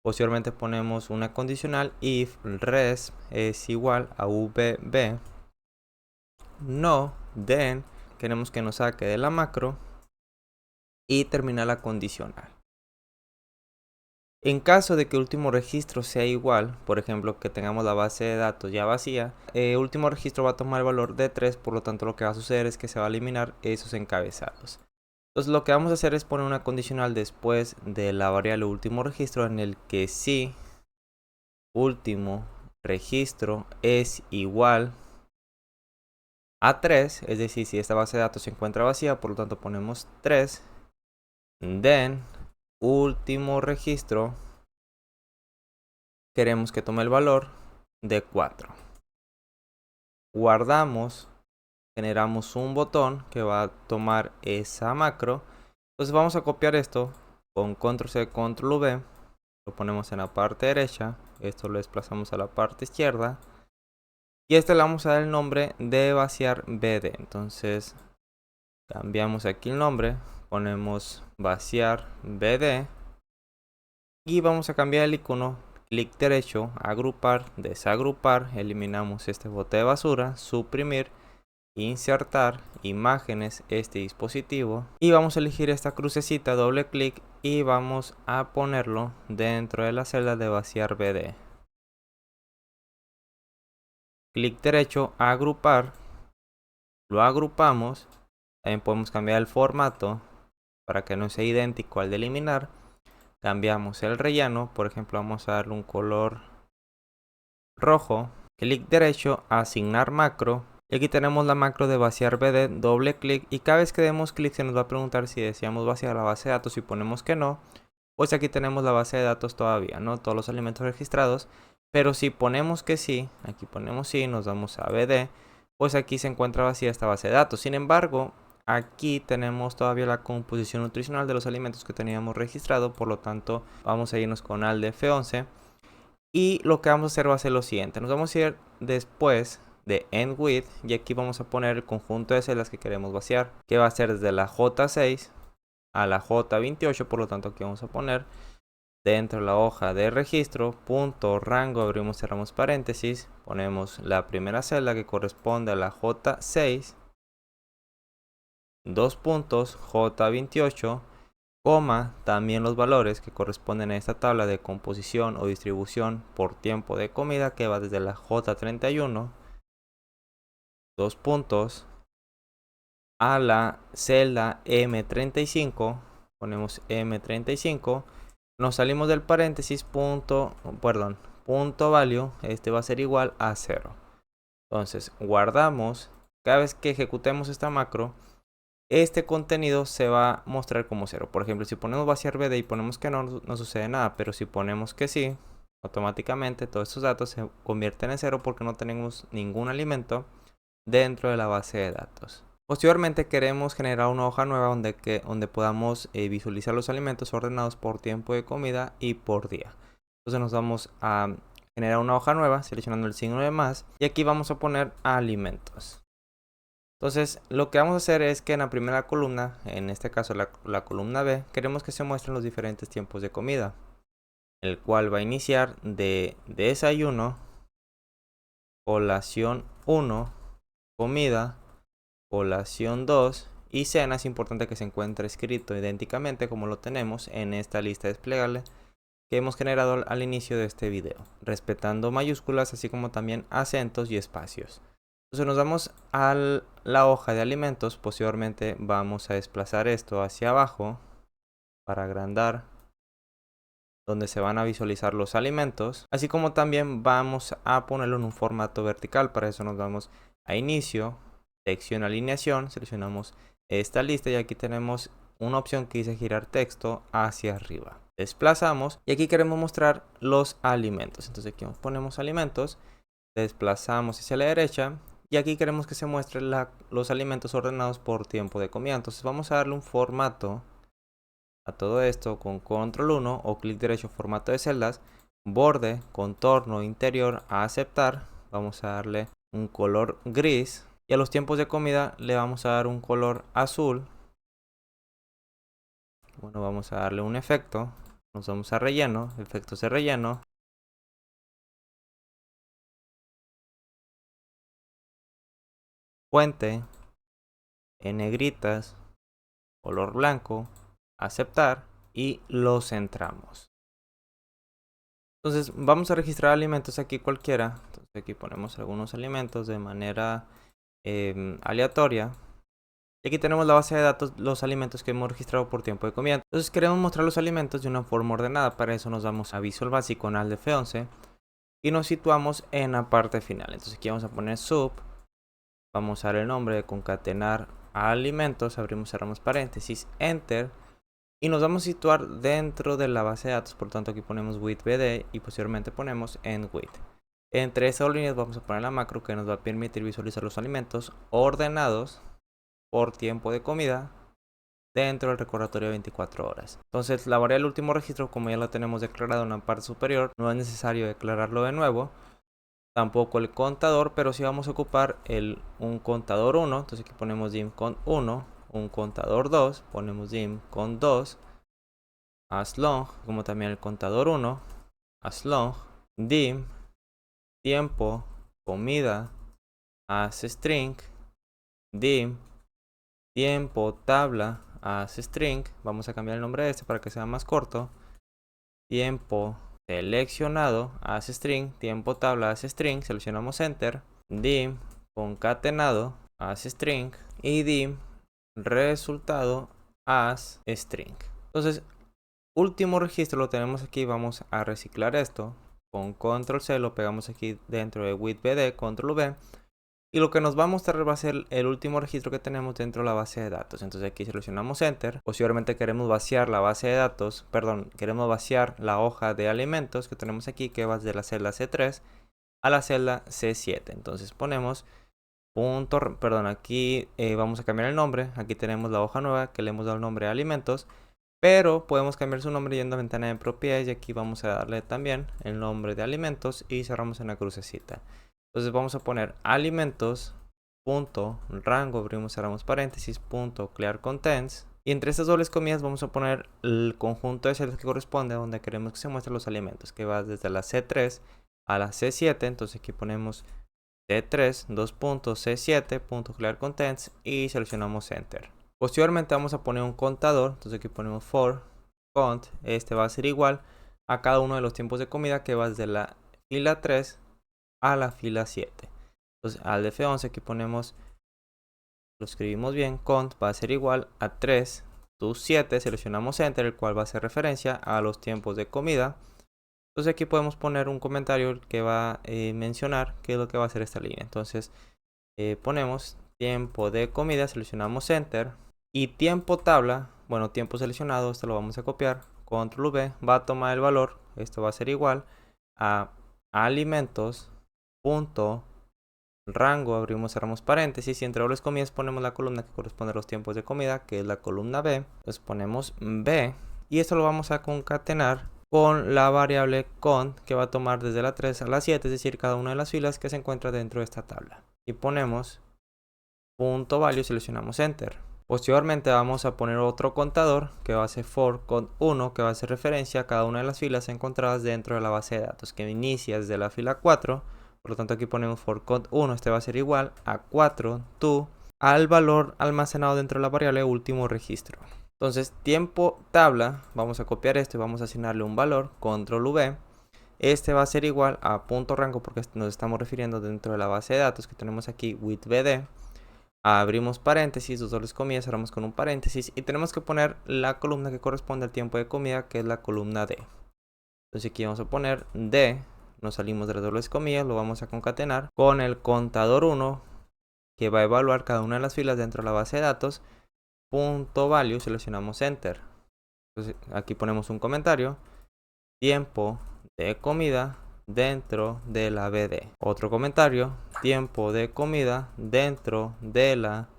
Posteriormente ponemos una condicional if res es igual a vb no, then queremos que nos saque de la macro y termina la condicional. En caso de que el último registro sea igual, por ejemplo que tengamos la base de datos ya vacía, el último registro va a tomar el valor de 3, por lo tanto lo que va a suceder es que se va a eliminar esos encabezados. Entonces lo que vamos a hacer es poner una condicional después de la variable último registro en el que si último registro es igual a 3, es decir, si esta base de datos se encuentra vacía, por lo tanto ponemos 3, then último registro queremos que tome el valor de 4. Guardamos, generamos un botón que va a tomar esa macro. Entonces vamos a copiar esto con control C, control V, lo ponemos en la parte derecha, esto lo desplazamos a la parte izquierda, y este le vamos a dar el nombre de vaciar BD. Entonces cambiamos aquí el nombre, ponemos vaciar BD y vamos a cambiar el icono, clic derecho, agrupar, desagrupar, eliminamos este bote de basura, suprimir, insertar imágenes, este dispositivo, y vamos a elegir esta crucecita, doble clic y vamos a ponerlo dentro de la celda de vaciar BD. Clic derecho, agrupar, lo agrupamos, también podemos cambiar el formato para que no sea idéntico al de eliminar. Cambiamos el relleno, por ejemplo vamos a darle un color rojo, clic derecho, asignar macro, y aquí tenemos la macro de vaciar BD, doble clic, y cada vez que demos clic se nos va a preguntar si deseamos vaciar la base de datos. Si ponemos que no, pues aquí tenemos la base de datos todavía, ¿no? Todos los elementos registrados, pero si ponemos que sí, aquí ponemos sí, nos damos a BD, pues aquí se encuentra vacía esta base de datos. Sin embargo, aquí tenemos todavía la composición nutricional de los alimentos que teníamos registrado, por lo tanto vamos a irnos con al de F11 y lo que vamos a hacer va a ser lo siguiente. Nos vamos a ir después de end with y aquí vamos a poner el conjunto de celdas que queremos vaciar, que va a ser desde la J6 a la J28, por lo tanto aquí vamos a poner dentro de la hoja de registro, punto rango, abrimos, cerramos paréntesis, ponemos la primera celda que corresponde a la J6, dos puntos, J28, coma, también los valores que corresponden a esta tabla de composición o distribución por tiempo de comida, que va desde la J31, dos puntos, a la celda M35, ponemos M35, nos salimos del paréntesis, punto value, este va a ser igual a 0. Entonces guardamos, cada vez que ejecutemos esta macro, este contenido se va a mostrar como 0. Por ejemplo, si ponemos vaciar BD y ponemos que no, no sucede nada, pero si ponemos que sí, automáticamente todos estos datos se convierten en 0 porque no tenemos ningún alimento dentro de la base de datos. Posteriormente queremos generar una hoja nueva donde podamos visualizar los alimentos ordenados por tiempo de comida y por día. Entonces nos vamos a generar una hoja nueva seleccionando el signo de más y aquí vamos a poner alimentos. Entonces lo que vamos a hacer es que en la primera columna, en este caso la columna B, queremos que se muestren los diferentes tiempos de comida, el cual va a iniciar de desayuno, colación 1, comida, colación 2 y cena. Es importante que se encuentre escrito idénticamente como lo tenemos en esta lista desplegable que hemos generado al inicio de este video, respetando mayúsculas así como también acentos y espacios. Entonces nos vamos a la hoja de alimentos, posteriormente vamos a desplazar esto hacia abajo para agrandar donde se van a visualizar los alimentos, así como también vamos a ponerlo en un formato vertical. Para eso nos vamos a inicio, sección alineación, seleccionamos esta lista y aquí tenemos una opción que dice girar texto hacia arriba. Desplazamos y aquí queremos mostrar los alimentos, entonces aquí ponemos alimentos, desplazamos hacia la derecha y aquí queremos que se muestren los alimentos ordenados por tiempo de comida. Entonces vamos a darle un formato a todo esto con control 1 o clic derecho formato de celdas, borde, contorno, interior, a aceptar. Vamos a darle un color gris y a los tiempos de comida le vamos a dar un color azul. Bueno, vamos a darle un efecto, nos vamos a relleno, efectos de relleno. Fuente, en negritas, color blanco, aceptar y lo centramos. Entonces vamos a registrar alimentos aquí cualquiera. Entonces aquí ponemos algunos alimentos de manera aleatoria. Y aquí tenemos la base de datos, los alimentos que hemos registrado por tiempo de comida. Entonces queremos mostrar los alimentos de una forma ordenada. Para eso nos vamos a Visual Basic con Alt F11 y nos situamos en la parte final. Entonces aquí vamos a poner sub. Vamos a dar el nombre de concatenar alimentos. Abrimos, cerramos paréntesis, enter. Y nos vamos a situar dentro de la base de datos. Por tanto aquí ponemos with bd y posteriormente ponemos end with. Entre esas líneas vamos a poner la macro que nos va a permitir visualizar los alimentos ordenados por tiempo de comida dentro del recordatorio de 24 horas. Entonces la variable último registro, como ya lo tenemos declarado en la parte superior, no es necesario declararlo de nuevo. Tampoco el contador, pero sí vamos a ocupar un contador 1. Entonces aquí ponemos dim con 1, un contador 2, ponemos dim con 2, as long, como también el contador 1, as long, dim, tiempo, comida, as string, dim, tiempo, tabla, as string. Vamos a cambiar el nombre de este para que sea más corto. Tiempo seleccionado, as string, tiempo tabla, as string, seleccionamos enter, dim, concatenado, as string y dim, resultado, as string. Entonces, último registro lo tenemos aquí, vamos a reciclar esto, con control C lo pegamos aquí dentro de with bd, control V, y lo que nos va a mostrar va a ser el último registro que tenemos dentro de la base de datos. Entonces aquí seleccionamos enter. Posteriormente queremos vaciar la base de datos, queremos vaciar la hoja de alimentos que tenemos aquí, que va de la celda C3 a la celda C7. Entonces ponemos aquí vamos a cambiar el nombre. Aquí tenemos la hoja nueva que le hemos dado el nombre de alimentos, pero podemos cambiar su nombre yendo a ventana de propiedades y aquí vamos a darle también el nombre de alimentos y cerramos en la crucecita. Entonces vamos a poner alimentos, punto, rango, abrimos, cerramos paréntesis, punto, clear contents. Y entre estas dobles comillas vamos a poner el conjunto de celdas que corresponde a donde queremos que se muestren los alimentos, que va desde la C3 a la C7. Entonces aquí ponemos C3, dos puntos, C7, punto, clear contents y seleccionamos enter. Posteriormente vamos a poner un contador. Entonces aquí ponemos for cont. Este va a ser igual a cada uno de los tiempos de comida que va desde la fila 3 a la fila 7. Entonces al F11 aquí ponemos, lo escribimos bien, cont va a ser igual a 3 to 7, seleccionamos enter, el cual va a hacer referencia a los tiempos de comida. Entonces aquí podemos poner un comentario que va a mencionar qué es lo que va a hacer esta línea. Entonces ponemos tiempo de comida, seleccionamos enter y tiempo tabla, bueno, tiempo seleccionado, esto lo vamos a copiar, control V, va a tomar el valor, esto va a ser igual a alimentos, punto, rango, abrimos, cerramos paréntesis y entre dobles comillas ponemos la columna que corresponde a los tiempos de comida, que es la columna B. Entonces ponemos B y esto lo vamos a concatenar con la variable cont que va a tomar desde la 3 a la 7, es decir, cada una de las filas que se encuentra dentro de esta tabla. Y ponemos punto value, seleccionamos enter. Posteriormente vamos a poner otro contador que va a ser for cont1, que va a hacer referencia a cada una de las filas encontradas dentro de la base de datos, que inicia desde la fila 4. Por lo tanto aquí ponemos for cont1, este va a ser igual a 4 to al valor almacenado dentro de la variable último registro. Entonces tiempo tabla, vamos a copiar esto y vamos a asignarle un valor, control V. Este va a ser igual a punto rango porque nos estamos refiriendo dentro de la base de datos que tenemos aquí with bd. Abrimos paréntesis, dos dobles comillas, cerramos con un paréntesis y tenemos que poner la columna que corresponde al tiempo de comida, que es la columna D. Entonces aquí vamos a poner D, nos salimos de las dobles comillas, lo vamos a concatenar con el contador 1 que va a evaluar cada una de las filas dentro de la base de datos. Punto value, seleccionamos enter. Entonces aquí ponemos un comentario, tiempo de comida dentro de la BD. Otro comentario, tiempo de comida dentro de la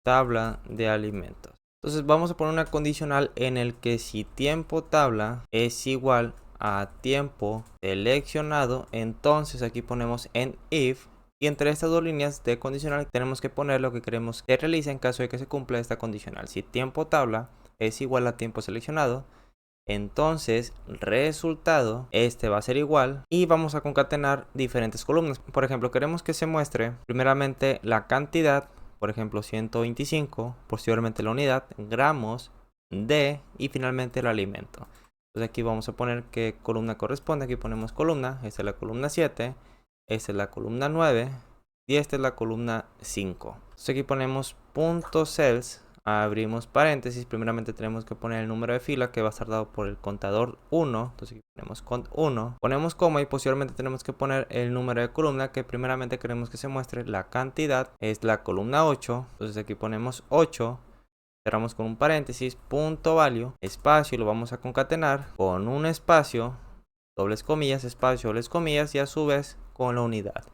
tabla de alimentos. Entonces vamos a poner una condicional en el que si tiempo tabla es igual a tiempo seleccionado, entonces aquí ponemos en if. Y entre estas dos líneas de condicional tenemos que poner lo que queremos que realice en caso de que se cumpla esta condicional. Si tiempo tabla es igual a tiempo seleccionado, entonces resultado este va a ser igual y vamos a concatenar diferentes columnas. Por ejemplo, queremos que se muestre primeramente la cantidad, por ejemplo 125, posteriormente la unidad, gramos de y finalmente el alimento. Entonces aquí vamos a poner qué columna corresponde. Aquí ponemos columna, esta es la columna 7. Esta es la columna 9 y esta es la columna 5. Entonces aquí ponemos punto cells, abrimos paréntesis, primeramente tenemos que poner el número de fila que va a estar dado por el contador 1. Entonces aquí ponemos cont 1, ponemos coma y posteriormente tenemos que poner el número de columna que primeramente queremos que se muestre la cantidad, es la columna 8. Entonces aquí ponemos 8. Cerramos con un paréntesis, punto value, espacio, y lo vamos a concatenar con un espacio, dobles comillas, espacio, dobles comillas y a su vez con la unidad.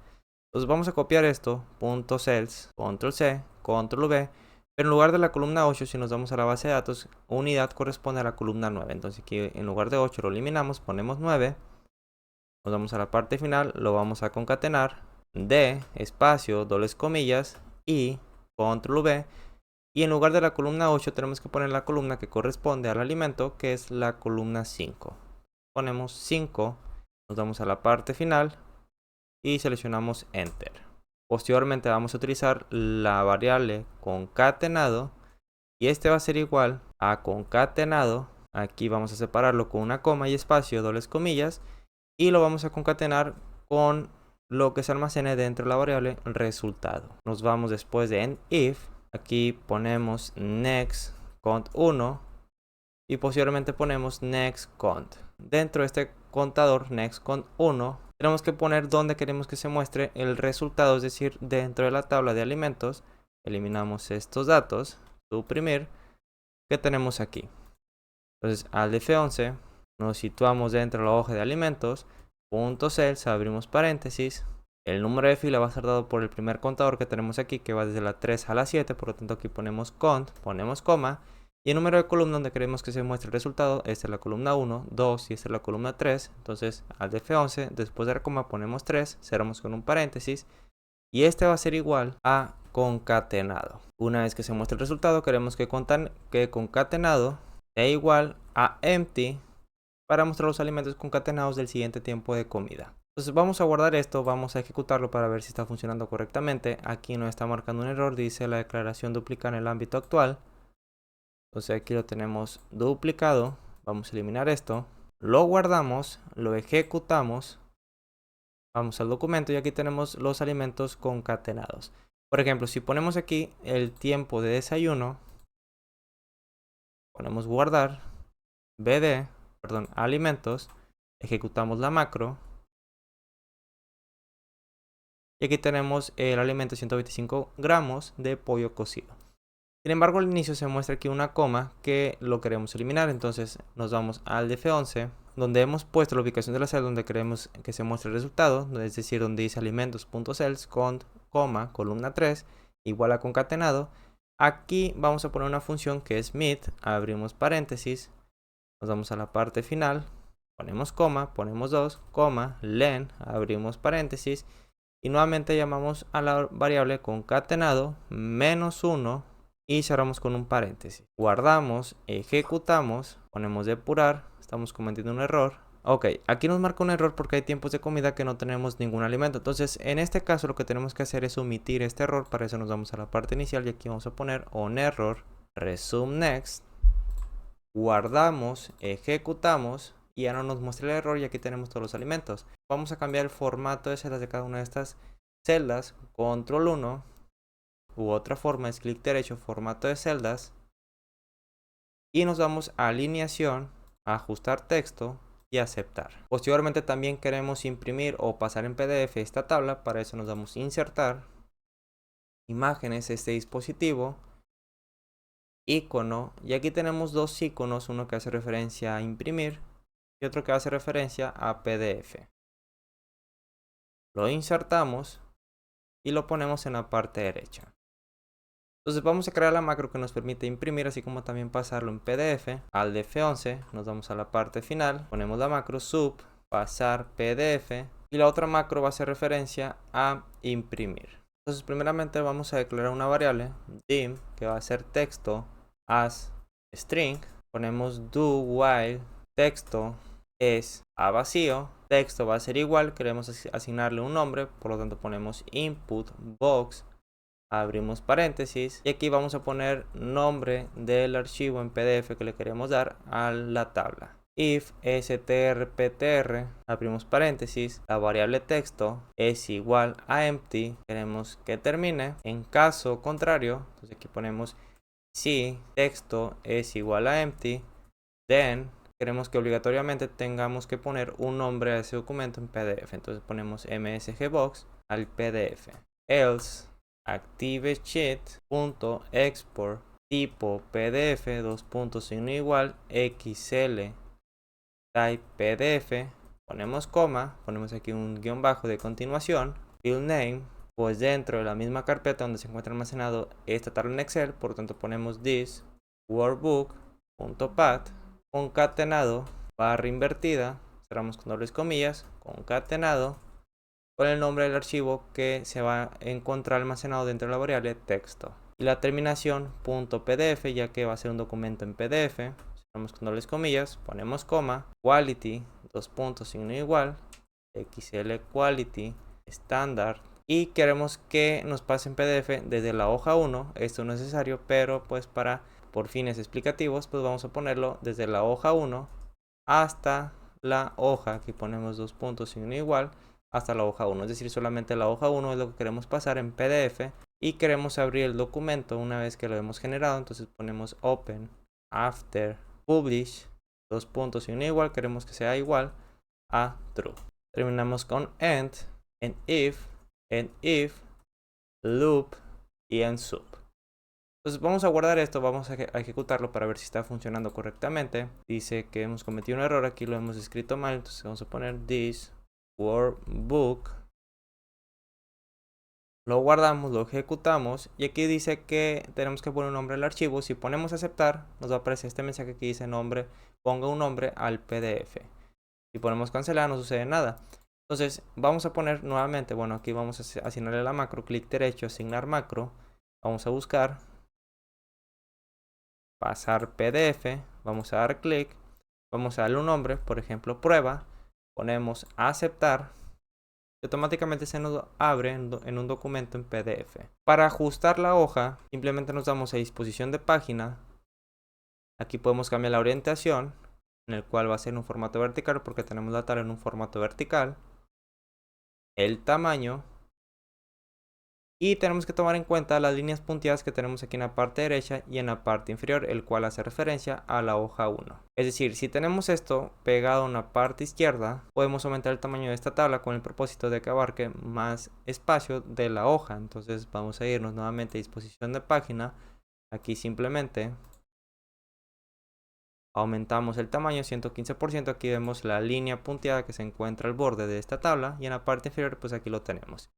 Entonces vamos a copiar esto, punto cells, control C, control V, pero en lugar de la columna 8, si nos vamos a la base de datos, unidad corresponde a la columna 9. Entonces aquí en lugar de 8 lo eliminamos, ponemos 9, nos vamos a la parte final, lo vamos a concatenar, D, espacio, dobles comillas y control V. Y en lugar de la columna 8 tenemos que poner la columna que corresponde al alimento, que es la columna 5. Ponemos 5, nos vamos a la parte final y seleccionamos enter. Posteriormente vamos a utilizar la variable concatenado y este va a ser igual a concatenado. Aquí vamos a separarlo con una coma y espacio, dobles comillas, y lo vamos a concatenar con lo que se almacene dentro de la variable resultado. Nos vamos después de en if. Aquí ponemos next cont 1 y posteriormente ponemos next cont. Dentro de este contador next cont 1 tenemos que poner donde queremos que se muestre el resultado, es decir, dentro de la tabla de alimentos. Eliminamos estos datos, suprimir, que tenemos aquí. Entonces al F11 nos situamos dentro de la hoja de alimentos, punto cells, abrimos paréntesis. El número de fila va a ser dado por el primer contador que tenemos aquí, que va desde la 3 a la 7, por lo tanto aquí ponemos cont, ponemos coma, y el número de columna donde queremos que se muestre el resultado, esta es la columna 1, 2 y esta es la columna 3, entonces al F11, después de la coma ponemos 3, cerramos con un paréntesis, y este va a ser igual a concatenado. Una vez que se muestre el resultado, queremos que concatenado sea igual a empty para mostrar los alimentos concatenados del siguiente tiempo de comida. Entonces vamos a guardar esto, vamos a ejecutarlo para ver si está funcionando correctamente. Aquí nos está marcando un error, dice la declaración duplicada en el ámbito actual. Entonces aquí lo tenemos duplicado, vamos a eliminar esto, lo guardamos, lo ejecutamos, vamos al documento y aquí tenemos los alimentos concatenados. Por ejemplo, si ponemos aquí el tiempo de desayuno, ponemos guardar, alimentos, ejecutamos la macro. Y aquí tenemos el alimento 125 gramos de pollo cocido. Sin embargo, al inicio se muestra aquí una coma que lo queremos eliminar. Entonces nos vamos al F11, donde hemos puesto la ubicación de la celda donde queremos que se muestre el resultado. Es decir, donde dice alimentos.cells con coma, columna 3, igual a concatenado. Aquí vamos a poner una función que es mid, abrimos paréntesis, nos vamos a la parte final, ponemos coma, ponemos 2, coma, len, abrimos paréntesis y nuevamente llamamos a la variable concatenado -1 y cerramos con un paréntesis. Guardamos, ejecutamos, ponemos depurar, estamos cometiendo un error. Ok, aquí nos marca un error porque hay tiempos de comida que no tenemos ningún alimento. Entonces, en este caso lo que tenemos que hacer es omitir este error. Para eso nos vamos a la parte inicial y aquí vamos a poner on error, resume next. Guardamos, ejecutamos y ya no nos muestra el error y aquí tenemos todos los alimentos. Vamos a cambiar el formato de celdas de cada una de estas celdas. Control 1 u otra forma es clic derecho, formato de celdas. Y nos vamos a alineación, ajustar texto y aceptar. Posteriormente también queremos imprimir o pasar en PDF esta tabla. Para eso nos damos a insertar, imágenes, este dispositivo, icono, y aquí tenemos dos iconos, uno que hace referencia a imprimir y otro que hace referencia a PDF. Lo insertamos y lo ponemos en la parte derecha. Entonces vamos a crear la macro que nos permite imprimir, así como también pasarlo en PDF. Al F11 nos vamos a la parte final, ponemos la macro sub, pasar PDF, y la otra macro va a hacer referencia a imprimir. Entonces primeramente vamos a declarar una variable dim que va a ser texto as string. Ponemos do while texto es a vacío, texto va a ser igual, queremos asignarle un nombre, por lo tanto ponemos input box, abrimos paréntesis y aquí vamos a poner nombre del archivo en PDF que le queremos dar a la tabla. If strptr, abrimos paréntesis, la variable texto es igual a empty, queremos que termine. En caso contrario, entonces aquí ponemos si texto es igual a empty, then queremos que obligatoriamente tengamos que poner un nombre a ese documento en PDF. Entonces ponemos msgbox al PDF. Else ActiveSheet.export tipo PDF signo igual XL type PDF. Ponemos coma, ponemos aquí un guión bajo de continuación. Field name, pues dentro de la misma carpeta donde se encuentra almacenado esta tabla en Excel, por lo tanto ponemos this workbook.path concatenado barra invertida, cerramos con dobles comillas, concatenado con el nombre del archivo que se va a encontrar almacenado dentro de la variable texto. Y la terminación .pdf, ya que va a ser un documento en PDF, cerramos con dobles comillas, ponemos coma, quality, signo igual, xl quality, estándar, y queremos que nos pase en PDF desde la hoja 1, esto no es necesario, pero pues por fines explicativos, pues vamos a ponerlo desde la hoja 1 hasta la hoja, aquí ponemos signo igual, hasta la hoja 1, es decir, solamente la hoja 1 es lo que queremos pasar en PDF y queremos abrir el documento una vez que lo hemos generado. Entonces ponemos open after publish, signo igual, queremos que sea igual a true. Terminamos con end, en if, loop y en sub. Entonces vamos a guardar esto, vamos a ejecutarlo para ver si está funcionando correctamente. Dice que hemos cometido un error, aquí lo hemos escrito mal, entonces vamos a poner this workbook, lo guardamos, lo ejecutamos y aquí dice que tenemos que poner un nombre al archivo. Si ponemos aceptar, nos va a aparecer este mensaje que dice nombre, ponga un nombre al PDF. Si ponemos cancelar, no sucede nada. Entonces vamos a poner nuevamente, bueno, aquí vamos a asignarle la macro, clic derecho, asignar macro, vamos a buscar, pasar PDF, vamos a dar clic, vamos a darle un nombre, por ejemplo prueba, ponemos aceptar, y automáticamente se nos abre en un documento en PDF. Para ajustar la hoja, simplemente nos damos a disposición de página. Aquí podemos cambiar la orientación, en el cual va a ser en un formato vertical porque tenemos la tabla en un formato vertical. El tamaño. Y tenemos que tomar en cuenta las líneas punteadas que tenemos aquí en la parte derecha y en la parte inferior, el cual hace referencia a la hoja 1. Es decir, si tenemos esto pegado en la parte izquierda, podemos aumentar el tamaño de esta tabla con el propósito de que abarque más espacio de la hoja. Entonces vamos a irnos nuevamente a disposición de página. Aquí simplemente aumentamos el tamaño 115%. Aquí vemos la línea punteada que se encuentra al borde de esta tabla y en la parte inferior pues aquí lo tenemos.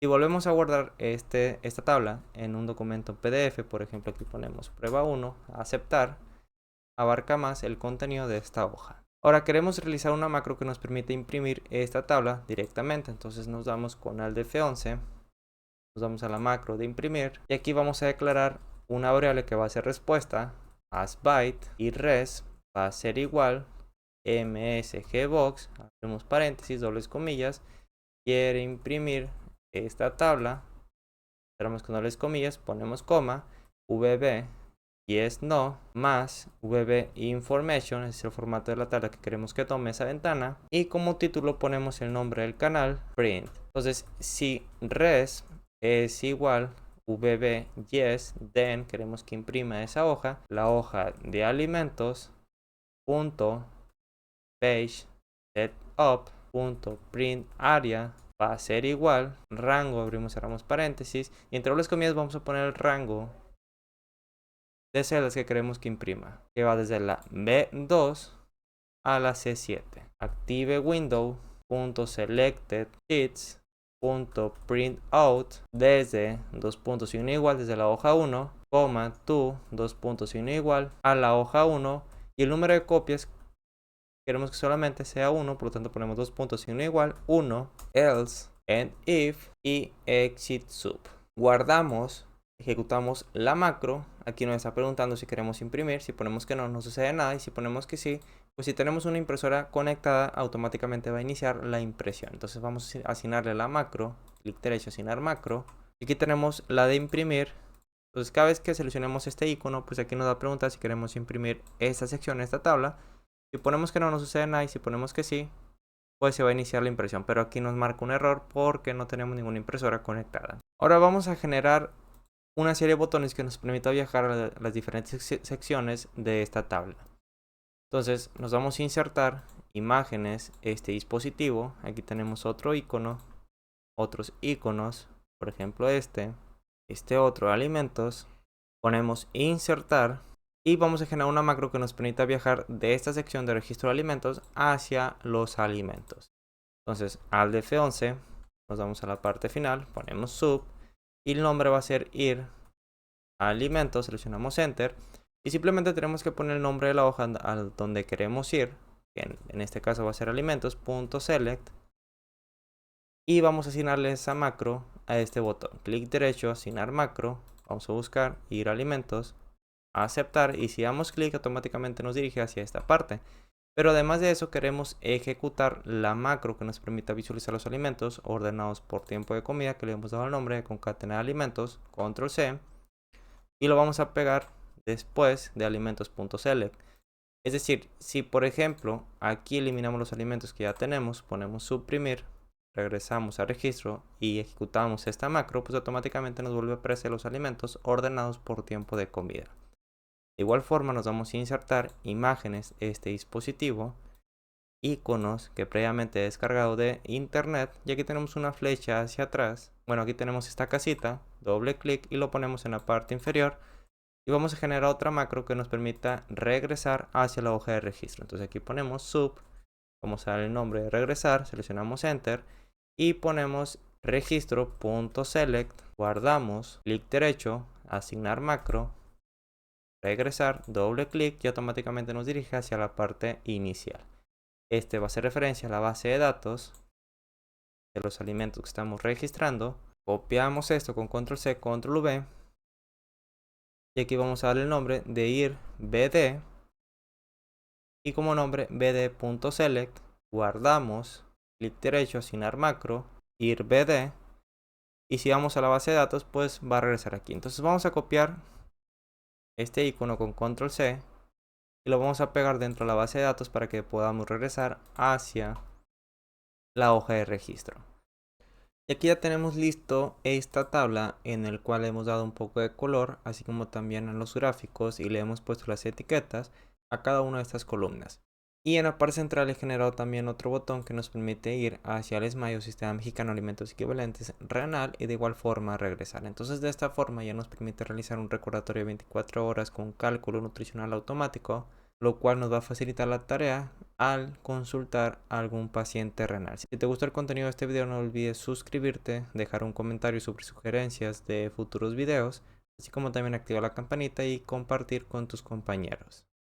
Si volvemos a guardar esta tabla en un documento PDF, por ejemplo aquí ponemos prueba 1, aceptar, abarca más el contenido de esta hoja. Ahora queremos realizar una macro que nos permite imprimir esta tabla directamente. Entonces nos vamos con alt F11, nos vamos a la macro de imprimir y aquí vamos a declarar una variable que va a ser respuesta, asByte, y res va a ser igual msgbox, abrimos paréntesis, dobles comillas, quiere imprimir esta tabla, cerramos con dobles comillas, ponemos coma, vb yes no más vb information, es el formato de la tabla que queremos que tome esa ventana, y como título ponemos el nombre del canal, print. Entonces si res es igual vb yes, then queremos que imprima esa hoja, la hoja de alimentos punto page setup punto print area va a ser igual rango, abrimos cerramos paréntesis, y entre las comillas vamos a poner el rango de celdas que queremos que imprima, que va desde la B2 a la C7. Active window punto selected sheets punto print out desde dos puntos y uno igual desde la hoja 1, coma to dos puntos y uno igual a la hoja 1, y el número de copias queremos que solamente sea 1, por lo tanto ponemos dos puntos y uno igual 1, else, and if y exit sub. Guardamos, ejecutamos la macro. Aquí nos está preguntando si queremos imprimir. Si ponemos que no, no sucede nada, y si ponemos que sí, pues si tenemos una impresora conectada, automáticamente va a iniciar la impresión. Entonces vamos a asignarle la macro, clic derecho, asignar macro, y aquí tenemos la de imprimir. Entonces cada vez que seleccionemos este icono, pues aquí nos va a preguntar si queremos imprimir esta sección, esta tabla. Si ponemos que no, no sucede nada, y si ponemos que sí, pues se va a iniciar la impresión, pero aquí nos marca un error porque no tenemos ninguna impresora conectada. Ahora vamos a generar una serie de botones que nos permita viajar a las diferentes secciones de esta tabla. Entonces nos vamos a insertar imágenes, este dispositivo, aquí tenemos otro icono, otros iconos, por ejemplo este otro, alimentos, ponemos insertar y vamos a generar una macro que nos permita viajar de esta sección de registro de alimentos hacia los alimentos. Entonces alt F11, nos vamos a la parte final, ponemos sub y el nombre va a ser ir a alimentos, seleccionamos enter y simplemente tenemos que poner el nombre de la hoja a donde queremos ir, que en este caso va a ser alimentos.select, y vamos a asignarle esa macro a este botón. Clic derecho, asignar macro, vamos a buscar ir a alimentos, aceptar, y si damos clic automáticamente nos dirige hacia esta parte. Pero además de eso queremos ejecutar la macro que nos permita visualizar los alimentos ordenados por tiempo de comida, que le hemos dado el nombre de concatenar alimentos, control C, y lo vamos a pegar después de alimentos.select. Es decir, si por ejemplo aquí eliminamos los alimentos que ya tenemos, ponemos suprimir, regresamos a registro y ejecutamos esta macro, pues automáticamente nos vuelve a aparecer los alimentos ordenados por tiempo de comida. De igual forma nos vamos a insertar imágenes, este dispositivo, iconos que previamente he descargado de internet, y aquí tenemos una flecha hacia atrás. Bueno, aquí tenemos esta casita, doble clic y lo ponemos en la parte inferior y vamos a generar otra macro que nos permita regresar hacia la hoja de registro. Entonces aquí ponemos sub, vamos a dar el nombre de regresar, seleccionamos enter y ponemos registro.select, guardamos, clic derecho, asignar macro, regresar, doble clic y automáticamente nos dirige hacia la parte inicial. Este va a hacer referencia a la base de datos de los alimentos que estamos registrando. Copiamos esto con control C, control V, y aquí vamos a darle el nombre de ir bd y como nombre bd.select, guardamos, clic derecho, asignar macro, ir bd, y si vamos a la base de datos pues va a regresar aquí. Entonces vamos a copiar este icono con control C y lo vamos a pegar dentro de la base de datos para que podamos regresar hacia la hoja de registro. Y aquí ya tenemos listo esta tabla en el cual hemos dado un poco de color, así como también en los gráficos, y le hemos puesto las etiquetas a cada una de estas columnas. Y en la parte central he generado también otro botón que nos permite ir hacia el SMAI o Sistema Mexicano de Alimentos Equivalentes RENAL y de igual forma regresar. Entonces de esta forma ya nos permite realizar un recordatorio de 24 horas con cálculo nutricional automático, lo cual nos va a facilitar la tarea al consultar a algún paciente renal. Si te gustó el contenido de este video, no olvides suscribirte, dejar un comentario sobre sugerencias de futuros videos, así como también activar la campanita y compartir con tus compañeros.